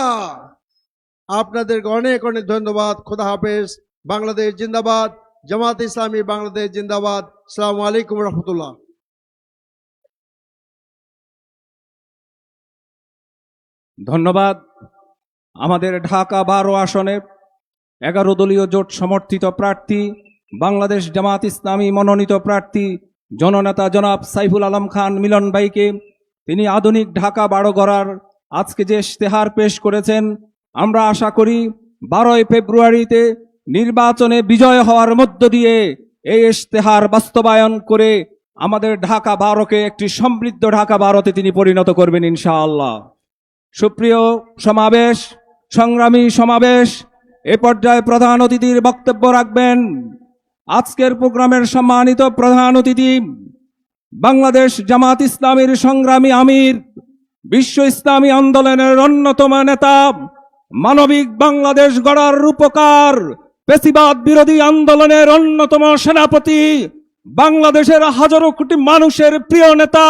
আপনাদেরকে অনেক অনেক ধন্যবাদ। খোদা হাফেজ। বাংলাদেশ জিন্দাবাদ। জামাত ইসলামী বাংলাদেশ জিন্দাবাদ। আসসালামু আলাইকুম রহমতুল্লাহ। ধন্যবাদ। আমাদের ঢাকা 12 আসনে 11 দলীয় জোট সমর্থিত প্রার্থী, বাংলাদেশ জামাত ইসলামী মনোনীত প্রার্থী জননেতা জনাব সাইফুল আলম খান মিলন ভাইকে তিনি আধুনিক ঢাকা 12 গড়ার আজকে যে ইশতেহার পেশ করেছেন, আমরা আশা করি 12 ফেব্রুয়ারিতে নির্বাচনে বিজয় হওয়ার মধ্য দিয়ে এই ইশতেহার বাস্তবায়ন করে আমাদের ঢাকা 12কে একটি সমৃদ্ধ ঢাকা 12তে তিনি পরিণত করবেন ইনশাআল্লাহ। সুপ্রিয় সমাবেশ, সংগ্রামী সমাবেশ, এ পর্যায়ে প্রধান অতিথির বক্তব্য রাখবেন আজকের প্রোগ্রামের সম্মানিত প্রধান অতিথি বাংলাদেশ জামাত ইসলামীর সংগ্রামী আমির, বিশ্ব ইসলামী আন্দোলনের অন্যতম নেতা, মানবিক বাংলাদেশ গড়ার রূপকার, পেশিবাদ বিরোধী আন্দোলনের অন্যতম সেনাপতি, বাংলাদেশের হাজারো কোটি মানুষের প্রিয় নেতা,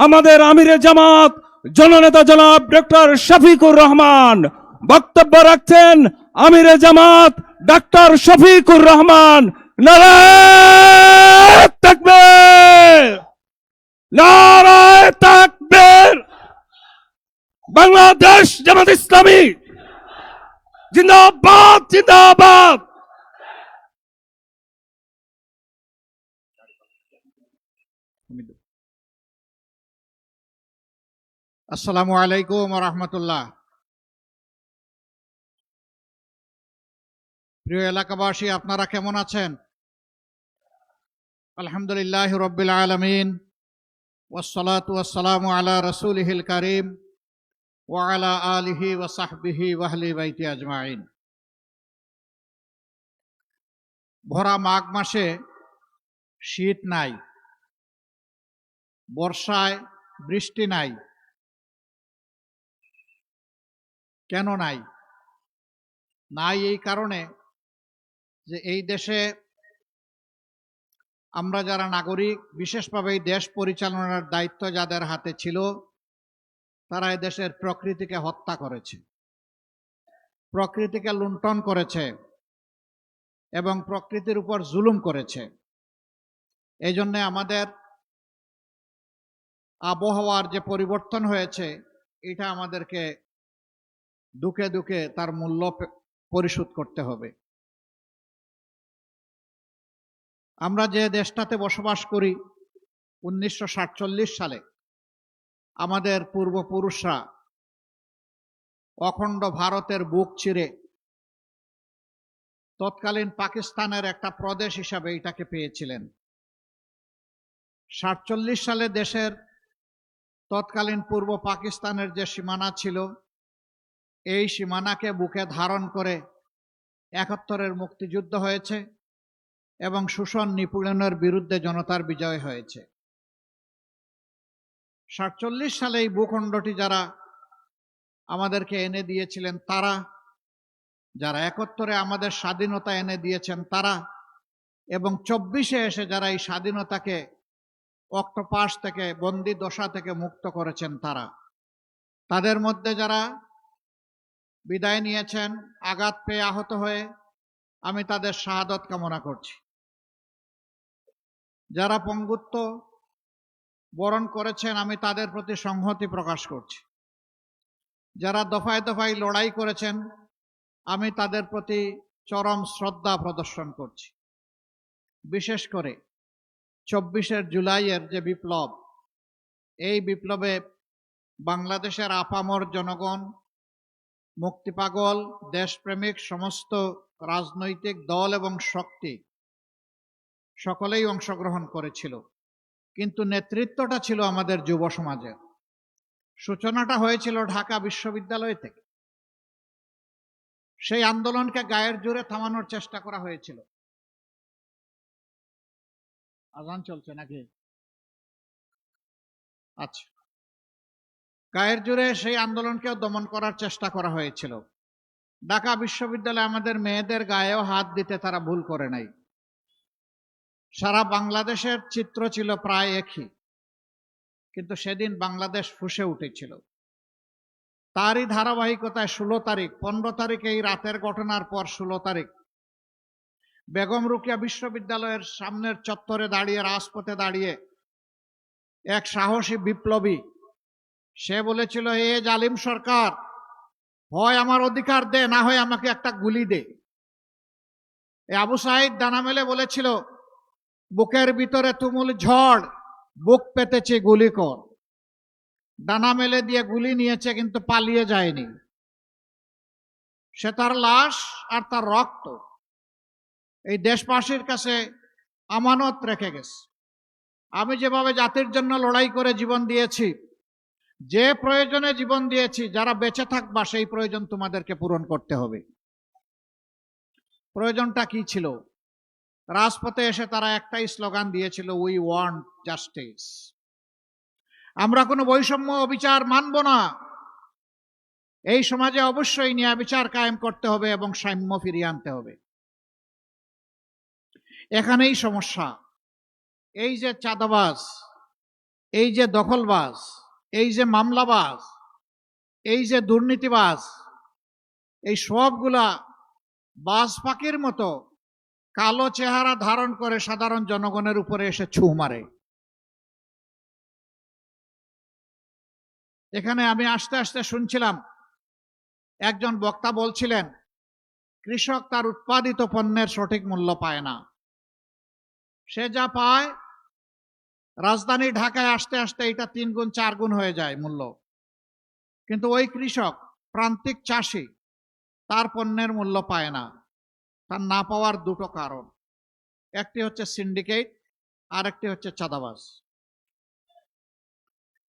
আমাদের আমিরে জামাত জননেতা জনাব ডক্টর শফিকুর রহমান বক্তব্য রাখছেন। আমিরে জামাত ডক্টর শফিকুর রহমান। নারায়ে তাকবীর, নারায়ে তাকবীর। বাংলাদেশ জামাত ইসলামী জিন্দাবাদ, জিন্দাবাদ। আসসালামু আলাইকুম ওয়া রাহমাতুল্লাহ। প্রিয় এলাকাবাসী, আপনারা কেমন আছেন? আলহামদুলিল্লাহ রাব্বিল আলামিন, ওয়াসসালাতু ওয়াসসালামু আলা রাসূলিহিল কারীম ওয়া আলা আলিহি ওয়া সাহবিহি ওয়া আহলি বাইতি আজমাইন। ভরা মাঘ মাসে শীত নাই, বর্ষায় বৃষ্টি নাই। কেন নাই? নাই এই কারণে যে এই দেশে আমরা যারা নাগরিক, বিশেষভাবে এই দেশ পরিচালনার দায়িত্ব যাদের হাতে ছিল, তারা এই দেশের প্রকৃতিকে হত্যা করেছে, প্রকৃতিকে লুণ্ঠন করেছে এবং প্রকৃতির উপর জুলুম করেছে। এই জন্যে আমাদের আবহাওয়ার যে পরিবর্তন হয়েছে, এটা আমাদেরকে দুঃখে দুঃখে তার মূল্য পরিশোধ করতে হবে। আমরা যে দেশটাতে বসবাস করি, 1947 সালে আমাদের পূর্বপুরুষরা অখণ্ড ভারতের বুক চিরে তৎকালীন পাকিস্তানের একটা প্রদেশ হিসাবে এটাকে পেয়েছিলেন। 47 সালে দেশের তৎকালীন পূর্ব পাকিস্তানের যে সীমানা ছিল, এই সীমানাকে বুকে ধারণ করে 71-এর মুক্তিযুদ্ধ হয়েছে এবং শোষণ নিপীড়নের বিরুদ্ধে জনতার বিজয় হয়েছে। 47 সালে এই ভূখণ্ডটি যারা আমাদেরকে এনে দিয়েছিলেন তারা, যারা 71-এ আমাদের স্বাধীনতা এনে দিয়েছেন তারা, এবং 24-এ এসে যারা এই স্বাধীনতাকে অক্টোপাস থেকে, বন্দি দশা থেকে মুক্ত করেছেন তারা, তাদের মধ্যে যারা বিদায় নিয়েছেন আঘাত পেয়ে, আহত হয়ে, আমি তাদের শাহাদত কামনা করছি। যারা পঙ্গুত্ব বরণ করেছেন, আমি তাদের প্রতি সংহতি প্রকাশ করছি। যারা দফায় দফায় লড়াই করেছেন, আমি তাদের প্রতি চরম শ্রদ্ধা প্রদর্শন করছি। বিশেষ করে 24শে জুলাইয়ের যে বিপ্লব, এই বিপ্লবে বাংলাদেশের আপামর জনগণ, মুক্তিপাগল, দেশপ্রেমিক সমস্ত রাজনৈতিক দল এবং শক্তি সকলেই অংশগ্রহণ করেছিল, কিন্তু নেতৃত্বটা ছিল আমাদের যুব সমাজের। সূচনাটা হয়েছিল ঢাকা বিশ্ববিদ্যালয় থেকে। সেই আন্দোলনকে গায়ের জোরে থামানোর চেষ্টা করা হয়েছিল। আজান চলছে নাকি? আচ্ছা, গায়ের জোরে সেই আন্দোলনকেও দমন করার চেষ্টা করা হয়েছিল। ঢাকা বিশ্ববিদ্যালয়ে আমাদের মেয়েদের গায়েও হাত দিতে তারা ভুল করে নাই। সারা বাংলাদেশের চিত্র ছিল প্রায় একই, কিন্তু সেদিন বাংলাদেশ ফুঁসে উঠেছিল। তারই ধারাবাহিকতায় 16 তারিখ, 15 তারিখে এই রাতের ঘটনার পর 16 তারিখ বেগম রোকেয়া বিশ্ববিদ্যালয়ের সামনের চত্বরে দাঁড়িয়ে, রাজপথে দাঁড়িয়ে এক সাহসী বিপ্লবী, সে বলেছিল, এ জালিম সরকার, হয় আমার অধিকার দে, না হয় আমাকে একটা গুলি দে। আবু সাইদ ডানা মেলে বলেছিল, বুকের ভিতরে তুমুল ঝড়, বুক পেতেছে, গুলি কর। ডানা মেলে দিয়ে গুলি নিয়েছে, কিন্তু পালিয়ে যায়নি। সে তার লাশ আর তার রক্ত এই দেশবাসীর কাছে আমানত রেখে গেছে। আমি যেভাবে জাতির জন্য লড়াই করে জীবন দিয়েছি, যে প্রয়োজনে জীবন দিয়েছি, যারা বেঁচে থাকবা সেই প্রয়োজন তোমাদেরকে পূরণ করতে হবে। প্রয়োজনটা কি ছিল? রাজপথে এসে তারা একটাই স্লোগান দিয়েছিল, উই ওয়ান্ট জাস্টিস। আমরা কোনো বৈষম্য অবিচার মানব না। এই সমাজে অবশ্যই ন্যায় বিচার কায়েম করতে হবে এবং সাম্য ফিরিয়ে আনতে হবে। এখানেই সমস্যা। এই যে চাঁদাবাজ, এই যে দখলবাজ, এই যে মামলাবাজ, এই যে দুর্নীতিবাজ, এই সবগুলা বাজ পাখির মতো কালো চেহারা ধারণ করে সাধারণ জনগণের উপরে এসে ছু মারে। এখানে আমি আস্তে আস্তে শুনছিলাম, একজন বক্তা বলছিলেন, কৃষক তার উৎপাদিত পণ্যের সঠিক মূল্য পায় না। সে যা পায়, রাজধানী ঢাকায় আসতে আসতে এটা 3 গুণ 4 গুণ হয়ে যায় মূল্য। কিন্তু ওই কৃষক, প্রান্তিক চাষি, তার পণ্যের মূল্য পায় না। তার না পাওয়ার দুটো কারণ, একটি হচ্ছে সিন্ডিকেট, আর একটি হচ্ছে চাঁদাবাজ।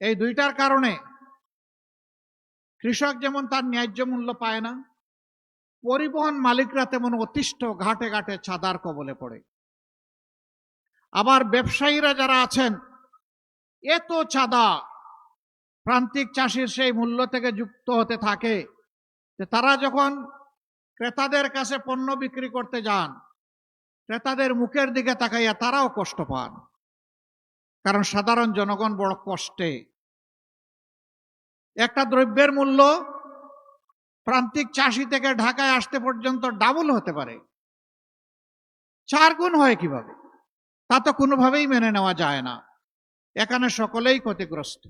এই দুইটার কারণে কৃষক যেমন তার ন্যায্য মূল্য পায় না, পরিবহন মালিকরা তেমন অতিষ্ঠ, ঘাটে ঘাটে চাঁদার কবলে পড়ে। আবার ব্যবসায়ীরা যারা আছেন, এত চাঁদা প্রান্তিক চাষির সেই মূল্য থেকে যুক্ত হতে থাকে যে তারা যখন ক্রেতাদের কাছে পণ্য বিক্রি করতে যান, ক্রেতাদের মুখের দিকে তাকাইয়া তারাও কষ্ট পান, কারণ সাধারণ জনগণ বড় কষ্টে। একটা দ্রব্যের মূল্য প্রান্তিক চাষি থেকে ঢাকায় আসতে পর্যন্ত ডাবল হতে পারে, 4 গুণ হয় কিভাবে? তা তো কোনোভাবেই মেনে নেওয়া যায় না। এখানে সকলেই ক্ষতিগ্রস্ত।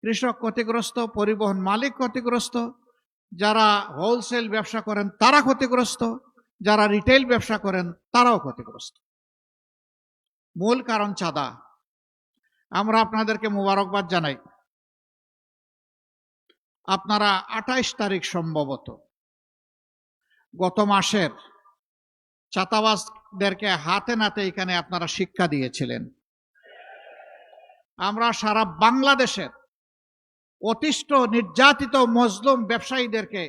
কৃষক ক্ষতিগ্রস্ত, পরিবহন মালিক ক্ষতিগ্রস্ত, যারা হোলসেল ব্যবসা করেন তারা ক্ষতিগ্রস্ত, যারা রিটেল ব্যবসা করেন তারাও ক্ষতিগ্রস্ত। মূল কারণ চাঁদা। আমরা আপনাদেরকে মোবারকবাদ জানাই, আপনারা 28 তারিখ সম্ভবত গত মাসের চাঁদাবাজদেরকে হাতে নাতে এখানে আপনারা শিক্ষা দিয়েছিলেন। আমরা সারা বাংলাদেশের অতিষ্ঠ, নির্যাতিত, মজলুম ব্যবসায়ীদেরকে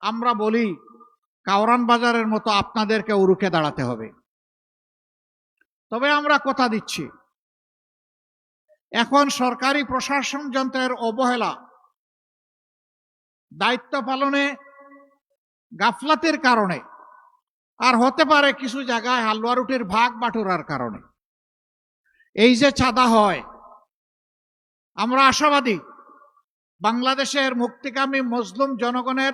আমরা বলি, কাওরান বাজারের মতো আপনাদেরকে রুখে দাঁড়াতে হবে। তবে আমরা কথা দিচ্ছি, এখন সরকারি প্রশাসন যন্ত্রের অবহেলা, দায়িত্ব পালনে গাফলাতের কারণে, আর হতে পারে কিছু জায়গায় হালুয়া রুটির ভাগ বাটুরার কারণে এই যে চাঁদা হয়, আমরা আশাবাদী বাংলাদেশের মুক্তিকামী মজলুম জনগণের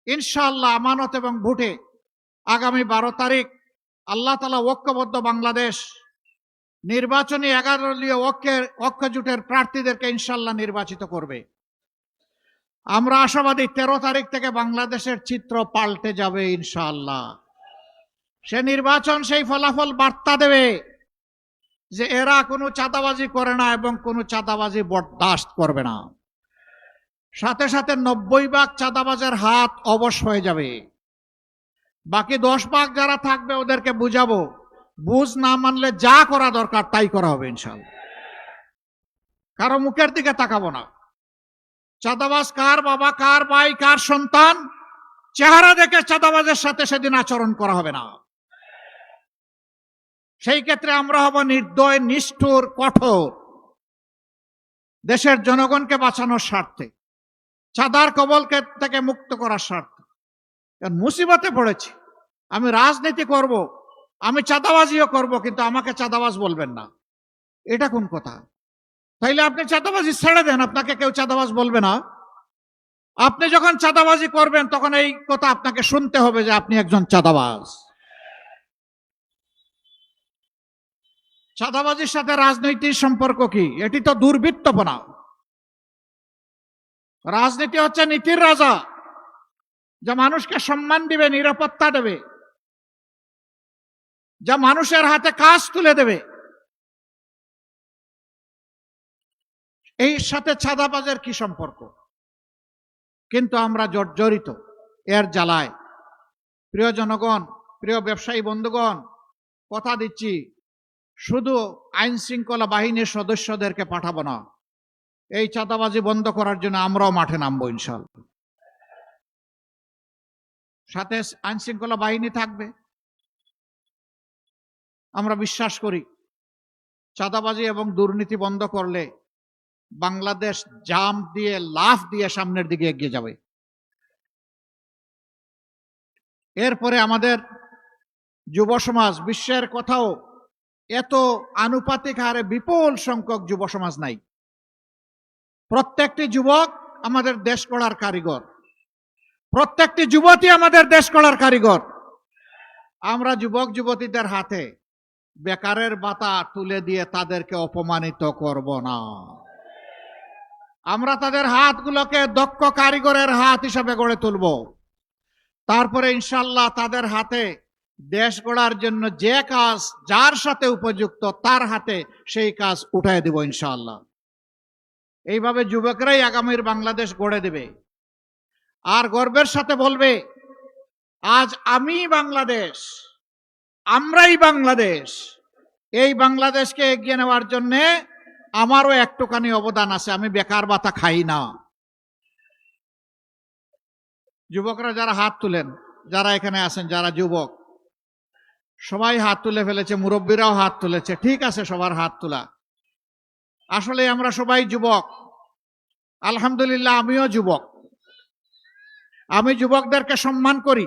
ইনশাআল্লাহ আমানত এবং ভোটে আগামী 12 তারিখ আল্লাহ তাআলা ঐক্যবদ্ধ বাংলাদেশ নির্বাচনী 11 দলীয় ঐক্যজোটের প্রার্থীদেরকে ইনশাআল্লাহ নির্বাচিত করবে। আমরা আশাবাদী 13 তারিখ থেকে বাংলাদেশের চিত্র পাল্টে যাবে ইনশাআল্লাহ। সে নির্বাচন সেই ফলাফল বার্তা দেবে যে এরা কোনো চাঁদাবাজি করে না এবং কোনো চাঁদাবাজি বরদাস্ত করবে না। সাথে সাথে 90% চাঁদাবাজের হাত অবশ হয়ে যাবে। বাকি 10% যারা থাকবে ওদেরকে বুঝাবো বুঝ না মানলে যা করা দরকার তাই করা হবে ইনশাআল্লাহ। কারো মুখের দিকে তাকাবো না। চাঁদাবাজ কার বাবা, কার ভাই, কার সন্তান, চেহারা দেখে চাঁদাবাজের সাথে সেদিন আচরণ করা হবে না। সেই ক্ষেত্রে আমরা হব নির্দয়, নিষ্ঠুর, কঠোর, দেশের জনগণকে বাঁচানোর স্বার্থে, চাঁদার কবলকে থেকে মুক্ত করার স্বার্থে। মুসিবতে পড়েছি, আমি রাজনীতি করব, আমি চাঁদাবাজিও করব, কিন্তু আমাকে চাঁদাবাজ বলবেন না, এটা কোন কথা? তাইলে আপনি চাঁদাবাজি ছেড়ে দেন, আপনাকে কেউ চাঁদাবাজ বলবে না। আপনি যখন চাঁদাবাজি করবেন তখন এই কথা আপনাকে শুনতে হবে যে আপনি একজন চাঁদাবাজ। চাঁদাবাজির সাথে রাজনৈতিক সম্পর্ক কি? এটি তো দুর্বৃত্তপনা। রাজনীতি হচ্ছে নীতির রাজা, যা মানুষকে সম্মান দিবে, নিরাপত্তা দেবে, যা মানুষের হাতে কাজ তুলে দেবে। এই সাথে চাঁদাবাজের কি সম্পর্ক? কিন্তু আমরা জর্জরিত এর জ্বালায়। প্রিয় জনগণ, প্রিয় ব্যবসায়ী বন্ধুগণ, কথা দিচ্ছি, শুধু আইন শৃঙ্খলা বাহিনীর সদস্যদেরকে পাঠাবো না, এই চাঁদাবাজি বন্ধ করার জন্য আমরাও মাঠে নামবো ইনশাআল্লাহ। সাথে আইন শৃঙ্খলা বাহিনী থাকবে। আমরা বিশ্বাস করি চাঁদাবাজি এবং দুর্নীতি বন্ধ করলে বাংলাদেশ জাম্প দিয়ে, লাফ দিয়ে সামনের দিকে এগিয়ে যাবে। এরপরে আমাদের যুব সমাজ, বিশ্বের কোথাও এত আনুপাতিক হারে বিপুল সংখ্যক যুব সমাজ নাই। প্রত্যেকটি যুবক আমাদের দেশ গড়ার কারিগর, প্রত্যেকটি যুবতী আমাদের দেশ গড়ার কারিগর। আমরা যুবক যুবতীদের হাতে বেকারের ভাতা তুলে দিয়ে তাদেরকে অপমানিত করব না। আমরা তাদের হাতগুলোকে দক্ষ কারিগরের হাত হিসাবে গড়ে তুলব। তারপরে ইনশাল্লাহ তাদের হাতে দেশ গড়ার জন্য যে কাজ যার সাথে উপযুক্ত তার হাতে সেই কাজ উঠায় দেব ইনশাআল্লাহ। এইভাবে যুবকরাই আগামীর বাংলাদেশ গড়ে দেবে। আর গর্বের সাথে বলবে, আজ আমি বাংলাদেশ, আমরাই বাংলাদেশ। এই বাংলাদেশকে এগিয়ে নেওয়ার জন্য আমারও একটুখানি অবদান আছে। আমি বেকার ভাতা খাই না। যুবকরা যারা হাত তুলেন, যারা এখানে আছেন, যারা যুবক, সবাই হাত তুলে ফেলেছে, মুরব্বীরাও হাত তুলেছে। ঠিক আছে, সবার হাত তোলা। আসলে আমরা সবাই যুবক। আলহামদুলিল্লাহ, আমিও যুবক। আমি যুবকদেরকে সম্মান করি।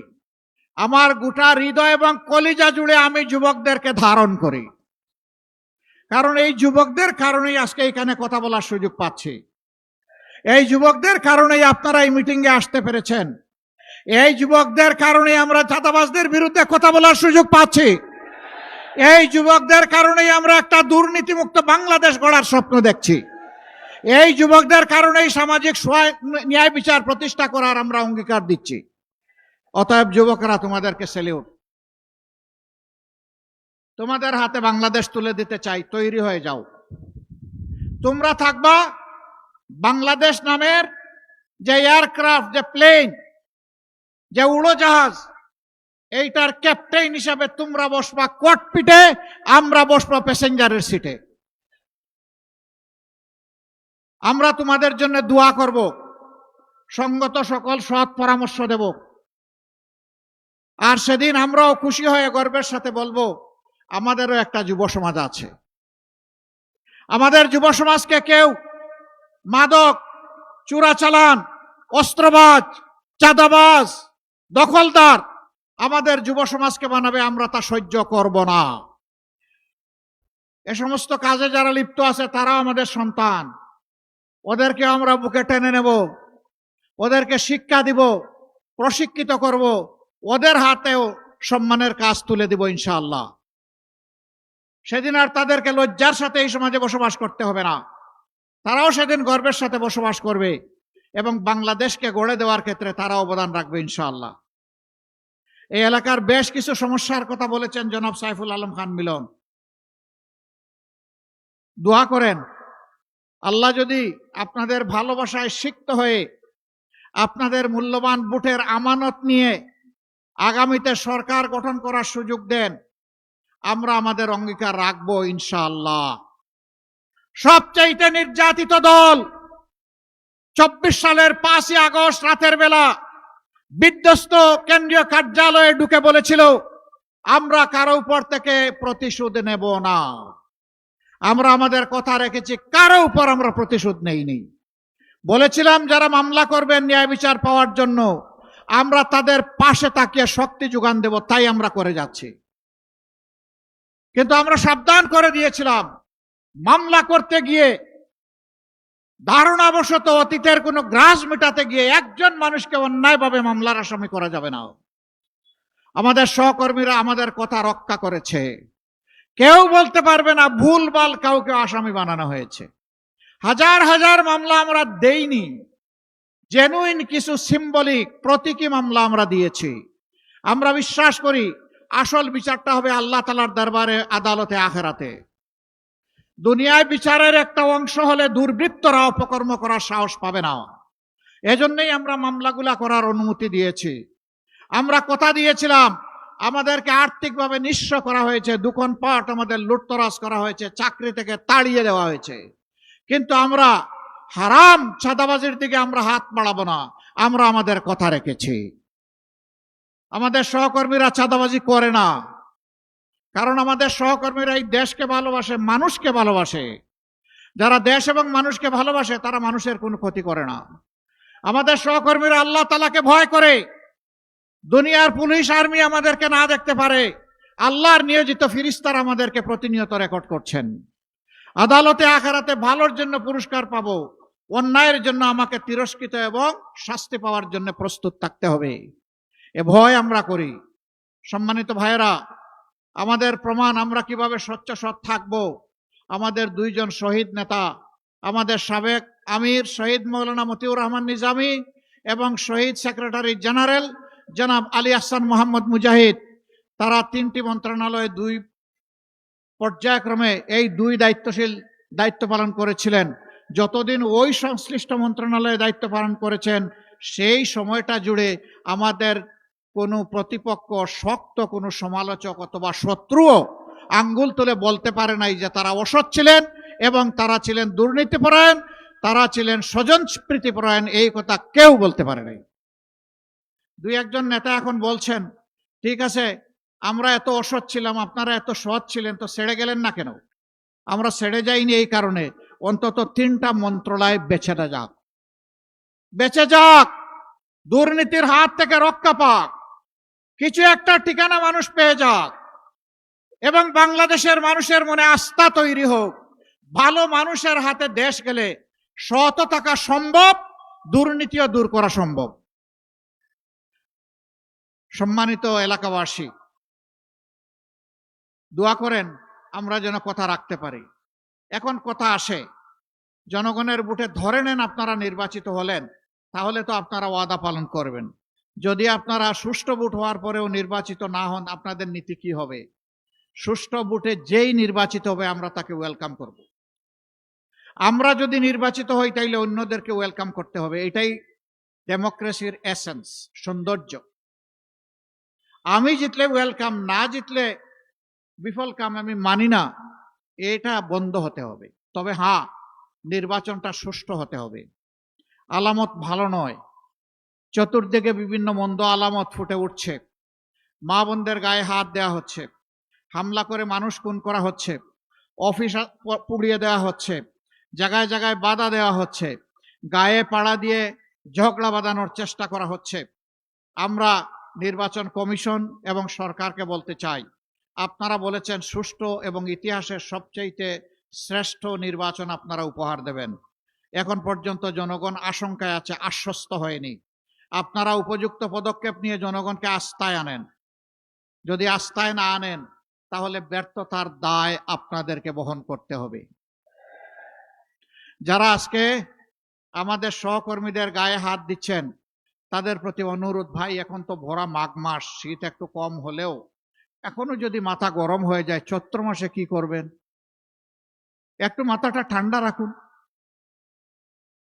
আমার গোটা হৃদয় এবং কলিজা জুড়ে আমি যুবকদেরকে ধারণ করি। কারণ এই যুবকদের কারণেই আজকে এখানে কথা বলার সুযোগ পাচ্ছি। এই যুবকদের কারণেই আপনারা এই মিটিংয়ে আসতে পেরেছেন। এই যুবকদের কারণে আমরা চাঁদাবাজদের বিরুদ্ধে কথা বলার সুযোগ পাচ্ছি। এই যুবকদের কারণেই আমরা একটা দুর্নীতিমুক্ত বাংলাদেশ গড়ার স্বপ্ন দেখছি। এই যুবকদের কারণেই সামাজিক ন্যায় বিচার প্রতিষ্ঠা করার আমরা অঙ্গীকার দিচ্ছি। অতএব যুবকরা, তোমাদেরকে স্যালিউট। তোমাদের হাতে বাংলাদেশ তুলে দিতে চাই, তৈরি হয়ে যাও। তোমরা থাকবা বাংলাদেশ নামের যে এয়ারক্রাফট, যে প্লেন, যে উড়োজাহাজ, এইটার ক্যাপ্টেন হিসাবে তোমরা বসবা ককপিটে, আমরা বসবো প্যাসেঞ্জারের সিটে। আমরা তোমাদের জন্য দোয়া করব, সঙ্গত সকল সৎ পরামর্শ দেব। আর সেদিন আমরাও খুশি হয়ে গর্বের সাথে বলবো, আমাদেরও একটা যুব সমাজ আছে। আমাদের যুব সমাজকে কেউ মাদক, চোরাচালান, অস্ত্রবাজ, চাঁদাবাজ, দখলদার আমাদের যুব সমাজকে বানাবে, আমরা তা সহ্য করব না। এ সমস্ত কাজে যারা লিপ্ত আছে তারাও আমাদের সন্তান। ওদেরকে আমরা বুকে টেনে নেব, ওদেরকে শিক্ষা দিব, প্রশিক্ষিত করব, ওদের হাতেও সম্মানের কাজ তুলে দিব ইনশাআল্লাহ। সেদিন আর তাদেরকে লজ্জার সাথে এই সমাজে বসবাস করতে হবে না। তারাও সেদিন গর্বের সাথে বসবাস করবে এবং বাংলাদেশকে গড়ে দেওয়ার ক্ষেত্রে তারা অবদান রাখবে ইনশাআল্লাহ। এই এলাকার বেশ কিছু সমস্যার কথা বলেছেন জনাব সাইফুল আলম খান মিলন। দোয়া করেন, আল্লাহ যদি আপনাদের ভালোবাসায় সিক্ত হয়ে আপনাদের মূল্যবান ভোটের আমানত নিয়ে আগামীতে সরকার গঠন করার সুযোগ দেন, আমরা আমাদের অঙ্গীকার রাখবো ইনশাআল্লাহ। সবচাইতে নির্যাতিত দল 24 সালের 5ই আগস্ট রাতের বেলা বিধ্বস্ত কেন্দ্রীয় কার্যালয়ে ঢুকে বলেছিল, আমরা কারো উপর থেকে প্রতিশোধ নেব না। আমরা আমাদের কথা রেখেছি, কারো উপর আমরা প্রতিশোধ নেইনি। বলেছিলাম যারা মামলা করবেন ন্যায় বিচার পাওয়ার জন্য, আমরা তাদের পাশে তাকিয়ে শক্তি যোগান দেব, তাই আমরা করে যাচ্ছি। কিন্তু আমরা সাবধান করে দিয়েছিলাম, মামলা করতে গিয়ে ধারণাবশত অতীতের কোনো গ্রাস মেটাতে গিয়ে একজন মানুষকে অন্যায়ভাবে মামলার আসামি করা যাবে না। আমাদের সহকর্মীরা আমাদের কথা রক্ষা করেছে। কেউ বলতে পারবে না ভুলভাল কাউকে আসামি বানানো হয়েছে। হাজার হাজার মামলা আমরা দেইনি, জেনুইন কিছু সিম্বলিক প্রতীকী মামলা আমরা দিয়েছি। আমরা বিশ্বাস করি আসল বিচারটা হবে আল্লাহ তাআলার দরবারে, আদালতে, আখেরাতে। দুনিয়ায় বিচারের একটা অংশ হলে দুর্বৃত্তরা অপকর্ম করার সাহস পাবে না। এজন্যই আমরা মামলাগুলা করার অনুমতি দিয়েছি। আমরা কথা দিয়েছিলাম, আমাদেরকে আর্থিকভাবে নিঃস্ব করা হয়েছে, দোকানপাট আমাদের লুটতরাজ করা হয়েছে, চাকরি থেকে তাড়িয়ে দেওয়া হয়েছে, কিন্তু আমরা হারাম চাঁদাবাজির দিকে আমরা হাত বাড়াবো না। আমরা আমাদের কথা রেখেছি। আমাদের সহকর্মীরা চাঁদাবাজি করে না, কারণ আমাদের সহকর্মীরা এই দেশকে ভালোবাসে, মানুষকে ভালোবাসে। যারা দেশ এবং মানুষকে ভালোবাসে তারা মানুষের কোনো ক্ষতি করে না। আমাদের সহকর্মীরা আল্লাহ তাআলাকে ভয় করে। দুনিয়ার পুলিশ আর্মি আমাদেরকে না দেখতে পারে, আল্লাহর নিয়োজিত ফেরেশতারা আমাদেরকে প্রতিনিয়ত রেকর্ড করছেন। আদালতে, আখেরাতে ভালোর জন্য পুরস্কার পাবো, অন্যায়ের জন্য আমাকে তিরস্কৃত এবং শাস্তি পাওয়ার জন্য প্রস্তুত থাকতে হবে, এ ভয় আমরা করি। সম্মানিত ভাইয়েরা, আমাদের প্রমাণ আমরা কিভাবে স্বচ্ছ সৎ থাকবো। আমাদের দুইজন শহীদ নেতা, আমাদের সাবেক আমির শহীদ মৌলানা মতিউর রহমান নিজামী এবং শহীদ সেক্রেটারি জেনারেল জনাব আলী আহসান মোহাম্মদ মুজাহিদ, তারা 3টি মন্ত্রণালয়ে 2 পর্যায়ক্রমে এই 2 দায়িত্ব পালন করেছিলেন। যতদিন ওই সংশ্লিষ্ট মন্ত্রণালয়ে দায়িত্ব পালন করেছেন, সেই সময়টা জুড়ে আমাদের কোনো প্রতিপক্ষ, শক্ত কোনো সমালোচক অথবা শত্রুও আঙ্গুল তুলে বলতে পারে নাই যে তারা অসৎ ছিলেন এবং তারা ছিলেন দুর্নীতিপরায়ণ, তারা ছিলেন স্বজনপ্রীতিপরায়ণ, এই কথা কেউ বলতে পারে নাই। 2-1 নেতা এখন বলছেন, ঠিক আছে আমরা এত অসৎ ছিলাম, আপনারা এত সৎ ছিলেন, তো ছেড়ে গেলেন না কেন? আমরা ছেড়ে যাইনি এই কারণে, অন্তত 3টা মন্ত্রণালয় বেঁচে যাক, দুর্নীতির হাত থেকে রক্ষা পাক, কিছু একটা ঠিকানা মানুষ পেয়ে যাক, এবং বাংলাদেশের মানুষের মনে আস্থা তৈরি হোক। ভালো মানুষের হাতে দেশ গেলে সৎ থাকা সম্ভব, দুর্নীতিও দূর করা সম্ভব। সম্মানিত এলাকাবাসী, দোয়া করেন আমরা যেন কথা রাখতে পারি। এখন কথা আসে, জনগণের ভোটে ধরে নেন আপনারা নির্বাচিত হলেন, তাহলে তো আপনারা ওয়াদা পালন করবেন। যদি আপনারা সুষ্ঠু ভোট হওয়ার পরেও নির্বাচিত না হন, আপনাদের নীতি কি হবে? সুষ্ঠু ভোটে যেই নির্বাচিত হবে আমরা তাকে ওয়েলকাম করব। আমরা যদি নির্বাচিত হই তাইলে অন্যদেরকে ওয়েলকাম করতে হবে। এটাই ডেমোক্রেসির এসেন্স, সৌন্দর্য। আমি জিতলে ওয়েলকাম, না জিতলে বিফল কাম, আমি মানি না। এটা বন্ধ হতে হবে। তবে হ্যাঁ, নির্বাচনটা সুষ্ঠু হতে হবে। আলামত ভালো নয়, চতুর্দিকে বিভিন্ন মন্দ আলামত ফুটে উঠছে। মা বোনদের গায়ে হাত দেওয়া হচ্ছে, হামলা করে মানুষ খুন করা হচ্ছে, অফিস পুড়িয়ে দেওয়া হচ্ছে, জায়গায় জায়গায় বাধা দেওয়া হচ্ছে, গায়ে পাড়া দিয়ে ঝগড়া বাঁধানোর চেষ্টা করা হচ্ছে। আমরা নির্বাচন কমিশন এবং সরকারকে বলতে চাই, আপনারা বলেছেন সুষ্ঠু এবং ইতিহাসের সবচেয়ে শ্রেষ্ঠ নির্বাচন আপনারা উপহার দেবেন। এখন পর্যন্ত জনগণ আশঙ্কায় আছে, আশ্বস্ত হয়নি। আপনারা উপযুক্ত পদক্ষেপ নিয়ে জনগণকে আস্থায় আনেন। যদি আস্থায় না আনেন, তাহলে ব্যর্থতার দায় আপনাদেরকে বহন করতে হবে। যারা আজকে আমাদের সহকর্মীদের গায়ে হাত দিচ্ছেন, তাদের প্রতি অনুরোধ, ভাই এখন তো ভরা মাঘ মাস, শীত একটু কম হলেও এখনো যদি মাথা গরম হয়ে যায়, চৈত্র মাসে কি করবেন? একটু মাথাটা ঠান্ডা রাখুন,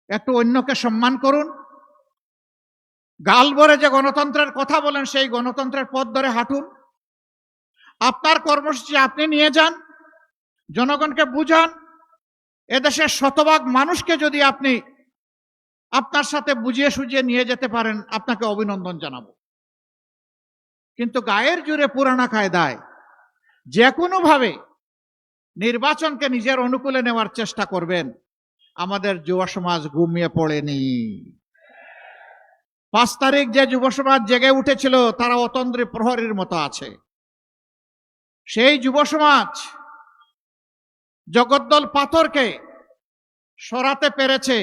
একটু অন্যকে সম্মান করুন। গাল ভরে যে গণতন্ত্রের কথা বলেন, সেই গণতন্ত্রের পথ ধরে হাঁটুন। আপনার কর্মসূচি আপনি নিয়ে যান, জনগণকে বুঝান। এদেশের শতভাগ মানুষকে যদি আপনি আপনার সাথে বুঝিয়ে সুঝিয়ে নিয়ে যেতে পারেন, আপনাকে অভিনন্দন জানাবো। কিন্তু গায়ের জোরে পুরানা কায়দায় যে কোনো ভাবে নির্বাচনকে নিজের অনুকূলে নেওয়ার চেষ্টা করবেন, আমাদের যুব সমাজ ঘুমিয়ে পড়েনি। 5 তারিখ যে যুব সমাজ জেগে উঠেছিল তারা অতন্দ্রী প্রহরীর মতো আছে। সেই যুব সমাজ জগদ্দল পাথরকে সরাতে পেরেছে।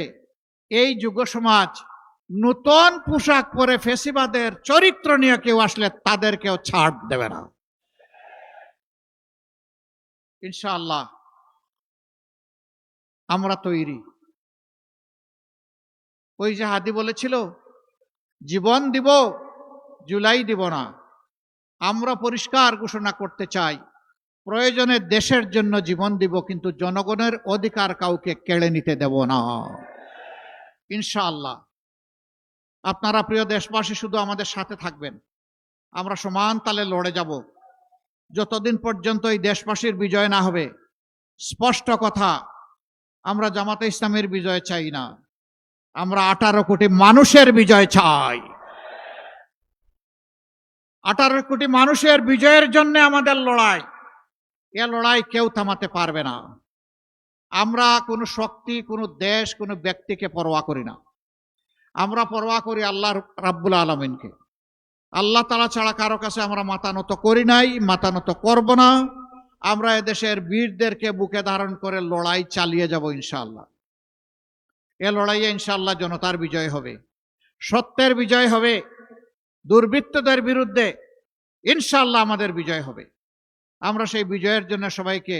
এই যুব সমাজ নতুন পোশাক পরে ফেসিবাদের চরিত্র নিয়ে কেউ আসলে তাদেরকেও ছাড় দেবে না ইনশাআল্লাহ। আমরা তৈরি। ওই যে হাদি বলেছিল, জীবন দিব, জুলাই দিব না। আমরা পরিষ্কার ঘোষণা করতে চাই, প্রয়োজনে দেশের জন্য জীবন দিব, কিন্তু জনগণের অধিকার কাউকে কেড়ে নিতে দেব না ইনশাআল্লাহ। আপনারা প্রিয় দেশবাসী শুধু আমাদের সাথে থাকবেন, আমরা সমান তালে লড়ে যাব যতদিন পর্যন্ত এই দেশবাসীর বিজয় না হবে। স্পষ্ট কথা, আমরা জামাতে ইসলামের বিজয় চাই না, আমরা 18 কোটি মানুষের বিজয় চাই। 18 কোটি মানুষের বিজয়ের জন্য আমাদের লড়াই। এ লড়াই কেউ থামাতে পারবে না। আমরা কোনো শক্তি, কোনো দেশ, কোনো ব্যক্তিকে পরোয়া করি না। আমরা পরোয়া করি আল্লাহ রাব্বুল আলামিনকে। আল্লাহ তাআলা ছাড়া কারো কাছে আমরা মাথা নত করি নাই, মাথা নত করব না। আমরা এদেশের বীরদেরকে বুকে ধারণ করে লড়াই চালিয়ে যাব ইনশাআল্লাহ। এ লড়াইয়ে ইনশাআল্লাহ জনতার বিজয় হবে, সত্যের বিজয় হবে, দুর্বৃত্তদের বিরুদ্ধে ইনশাআল্লাহ আমাদের বিজয় হবে। আমরা সেই বিজয়ের জন্য সবাইকে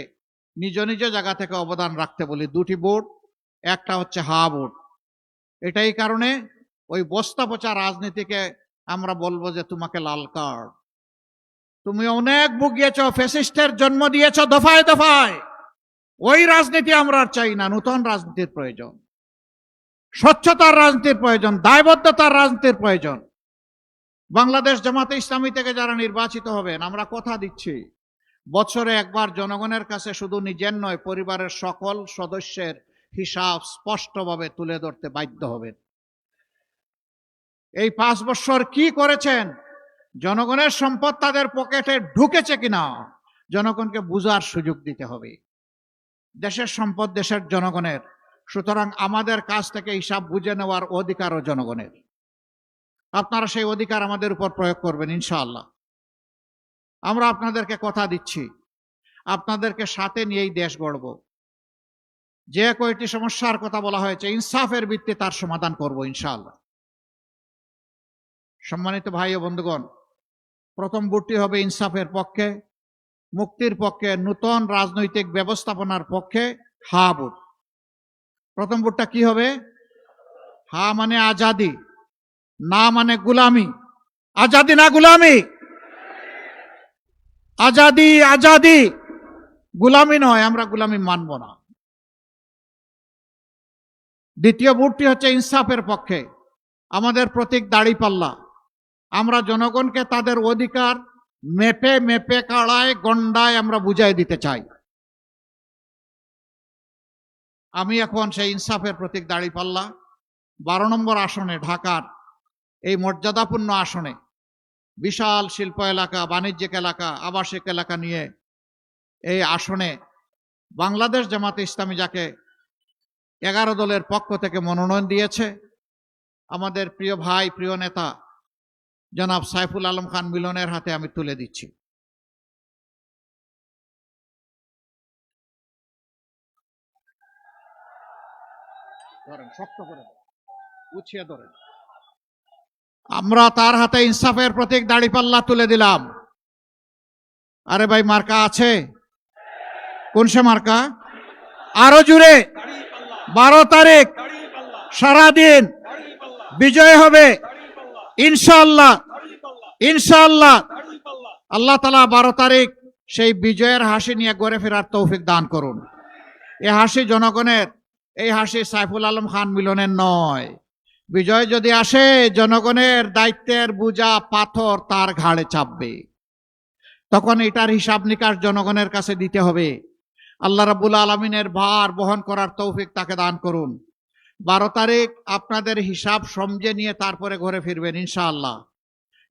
নিজ নিজ জায়গা থেকে অবদান রাখতে বলি। 2টি ভোট, একটা হচ্ছে হা ভোট। এটাই কারণে ওই বস্তা পচা রাজনীতিকে আমরা বলবো যে তোমাকে লাল কার্ড, তুমি অনেক ভুগিয়েছ, ফ্যাসিস্টের জন্ম দিয়েছ দফায় দফায়। ওই রাজনীতি আমরা আর চাই না। নতুন রাজনীতির প্রয়োজন, স্বচ্ছতার রাজনীতির প্রয়োজন, দায়বদ্ধতার রাজনীতির প্রয়োজন। বাংলাদেশ জামাতে ইসলামী থেকে যারা নির্বাচিত হবেন, আমরা কথা দিচ্ছি, বছরে একবার জনগণের কাছে শুধু নিজের নয়, পরিবারের সকল সদস্যের হিসাব স্পষ্টভাবে তুলে ধরতে বাধ্য হবেন। এই 5 বছর কি করেছেন, জনগণের সম্পদ তাদের পকেটে ঢুকেছে কিনা, জনগণকে বুঝার সুযোগ দিতে হবে। দেশের সম্পদ দেশের জনগণের, সুতরাং আমাদের কাছ থেকে হিসাব বুঝে নেওয়ার অধিকারও জনগণের। আপনারা সেই অধিকার আমাদের উপর প্রয়োগ করবেন ইনশাআল্লাহ। আমরা আপনাদেরকে কথা দিচ্ছি, আপনাদেরকে সাথে নিয়েই দেশ গড়ব। যে কয়টি সমস্যার কথা বলা হয়েছে, ইনসাফের ভিত্তিতে তার সমাধান করব ইনশাআল্লাহ। সম্মানিত ভাই ও বন্ধুগণ, প্রথম ভোটটি হবে ইনসাফের পক্ষে, মুক্তির পক্ষে, নতুন রাজনৈতিক ব্যবস্থাপনার পক্ষে, হা ভোট। প্রথম ভোটটা কি হবে? হা মানে আজাদি, না মানে গুলামি। আজাদি না গুলামি? আজাদি, আজাদি, গুলামি নয়। আমরা গুলামি মানব না। দ্বিতীয় ভোটটি হচ্ছে ইনসাফের পক্ষে। আমাদের প্রতীক দাড়িপাল্লা। আমরা জনগণকে তাদের অধিকার মেপে মেপে, কাড়ায় গন্ডায় আমরা বুঝাই দিতে চাই। আমি এখন সেই ইনসাফের প্রতীক দাড়িপাল্লা 12 নম্বর আসনে, ঢাকার এই মর্যাদাপূর্ণ আসনে, বিশাল শিল্প এলাকা, বাণিজ্যিক এলাকা, আবাসিক এলাকা নিয়ে এই আসনে বাংলাদেশ জামাতে ইসলামী যাকে 11 দলের পক্ষ থেকে মনোনয়ন দিয়েছে, আমাদের প্রিয় ভাই, প্রিয় নেতা জনাব সাইফুল আলম খান মিলনের হাতে আমি তুলে দিচ্ছি। ধরেন, শক্ত করে উঠিয়ে ধরেন। আমরা তার হাতে ইনসাফের প্রতীক দাড়িপাল্লা তুলে দিলাম। আরে ভাই, মার্কা আছে? কোন সে মার্কা? আরো জুড়ে 12 তারিখ সারাদিন বিজয় হবে ইনশাআল্লাহ, ইনশাআল্লাহ। আল্লাহ তাআলা 12 তারিখ সেই বিজয়ের হাসি নিয়ে ঘরে ফেরার তৌফিক দান করুন। এই হাসি জনগণের, এই হাসি সাইফুল আলম খান মিলনের নয়। বিজয় যদি আসে, জনগণের দায়িত্বের বোঝা পাথর তার ঘাড়ে চাপবে। তখন এটার হিসাব নিকাশ জনগণের কাছে দিতে হবে। আল্লাহ রাব্বুল আলামিনের ভার বহন করার তৌফিক তাকে দান করুন। 12 তারিখ আপনাদের হিসাব সমঝে নিয়ে তারপরে ঘরে ফিরবেন ইনশাআল্লাহ।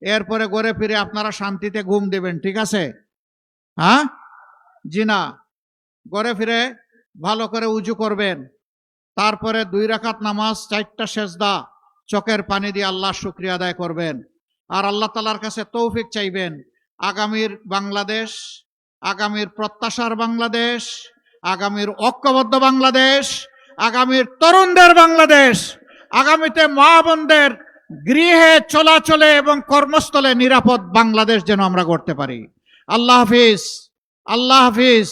এরপরে ঘরে ফিরে আপনারা শান্তিতে ঘুম দেবেন, ঠিক আছে? হ্যাঁ জি না, ঘরে ফিরে ভালো করে উজু করবেন, তারপরে 2 রাকাত নামাজ, 4টা সেজদা, চোখের পানি দিয়ে আল্লাহর শুকরিয়া আদায় করবেন, আর আল্লাহ তাআলার কাছে তৌফিক চাইবেন আগামীর বাংলাদেশ, আগামীর প্রত্যাশার বাংলাদেশ, আগামীর ঐক্যবদ্ধ বাংলাদেশ, আগামীর তরুণদের বাংলাদেশ, আগামীতে মা বোনদের গৃহে চলাচলে এবং কর্মস্থলে নিরাপদ বাংলাদেশ যেন আমরা করতে পারি। আল্লাহ হাফিজ, আল্লাহ হাফিজ।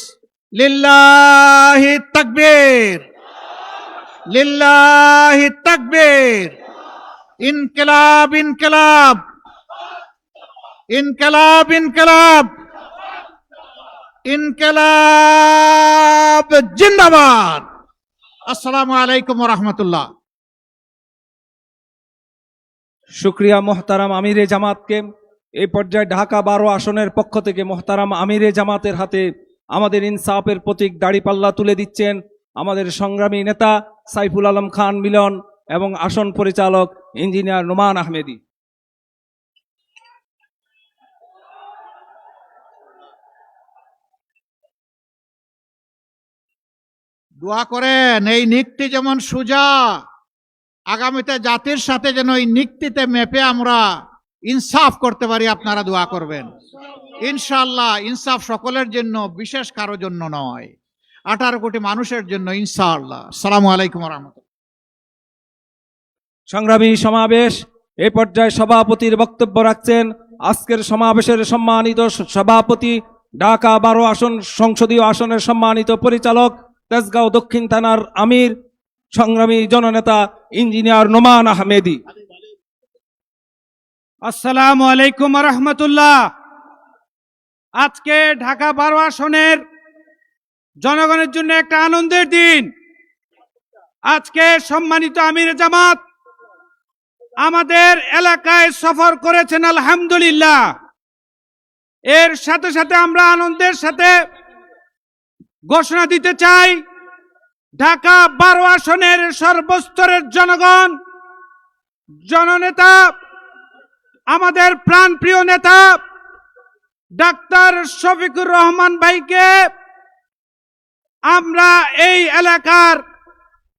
লিল্লাহি তাকবীর, লিল্লাহি তাকবীর। ইনকিলাব, ইনকিলাব, ইনকিলাব, ইনকিলাব, ইনকিলাব জিন্দাবাদ। আসসালামু আলাইকুম ওয়া রাহমাতুল্লাহ। শুক্রিয়া মোহতারাম আমিরে জামাতকে। এই পর্যায়ে ঢাকা 12 আসনের পক্ষ থেকে মোহতারাম আমিরে জামাতের হাতে আমাদের ইনসাফের প্রতীক দাড়িপাল্লা তুলে দিচ্ছেন আমাদের সংগ্রামী নেতা সাইফুল আলম খান মিলন এবং আসন পরিচালক ইঞ্জিনিয়ার নোমান আহমেদী। দোয়া করেন এই নিকটি যেমন সোজা, আগামীতে জাতির সাথে যেন এই নিকটিতে মেপে আমরা ইনসাফ করতে পারি, আপনারা দোয়া করবেন ইনশাআল্লাহ। ইনসাফ সকলের জন্য, বিশেষ কারো জন্য নয়, 18 কোটি মানুষের জন্য ইনশাআল্লাহ। আসসালামু আলাইকুম ওয়া রাহমাতুল্লাহ। সংগ্রামী সমাবেশ, এই পর্যায়ে সভাপতির বক্তব্য রাখছেন আজকের সমাবেশের সম্মানিত সভাপতি, ঢাকা 12 আসন সংসদীয় আসনের সম্মানিত পরিচালক, তেজগাঁও দক্ষিণ থানার আমির, সংগ্রামী জননেতা ইঞ্জিনিয়ার নোমান আহমেদী। আসসালামু আলাইকুম রহমতুল্লাহ। আজকে ঢাকা 12 আসনের জনগণের জন্য একটা আনন্দের দিন। আজকে সম্মানিত আমিরে জামাত আমাদের এলাকায় সফর করেছেন আলহামদুলিল্লাহ। এর সাথে সাথে আমরা আনন্দের সাথে ঘোষণা দিতে চাই, ঢাকা 12 আসনের সর্বস্তরের জনগণ, জননেতা, আমাদের প্রাণপ্রিয় নেতা ডাক্তার শফিকুর রহমান ভাইকে আমরা এই এলাকার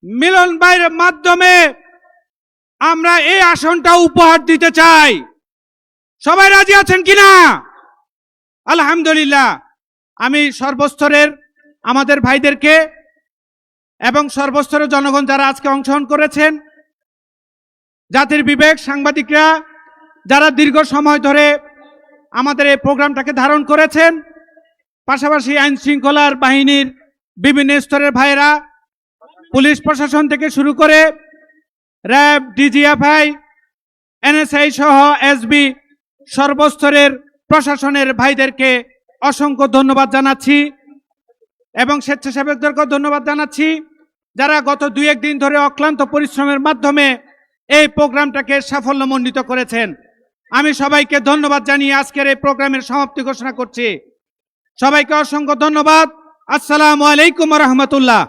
মিলন ভাইয়ের মাধ্যমে আমরা এই আসনটা উপহার দিতে চাই। সবাই রাজি আছেন কিনা? আলহামদুলিল্লাহ। আমি সর্বস্তরের আমাদের ভাইদেরকে এবং সর্বস্তরের জনগণ যারা আজকে অংশগ্রহণ করেছেন, জাতির বিবেক, সাংবাদিকরা যারা দীর্ঘ সময় ধরে আমাদের এই প্রোগ্রামটাকে ধারণ করেছেন, পাশাপাশি আইন শৃঙ্খলার বাহিনীর বিভিন্ন স্তরের ভাইয়েরা, পুলিশ প্রশাসন থেকে শুরু করে র্যাব, ডিজিএফআই, এনএসআই সহ এসবি সর্বস্তরের প্রশাসনের ভাইদেরকে অসংখ্য ধন্যবাদ জানাচ্ছি এবং স্বেচ্ছাসেবকদেরকেও ধন্যবাদ জানাচ্ছি যারা গত 2-1 দিন ধরে অক্লান্ত পরিশ্রমের মাধ্যমে এই প্রোগ্রামটাকে সাফল্যমণ্ডিত করেছেন। আমি সবাইকে ধন্যবাদ জানিয়ে আজকের এই প্রোগ্রামের সমাপ্তি ঘোষণা করছি। সবাইকে অসংখ্য ধন্যবাদ। আসসালামু আলাইকুম ওয়া রাহমাতুল্লাহ।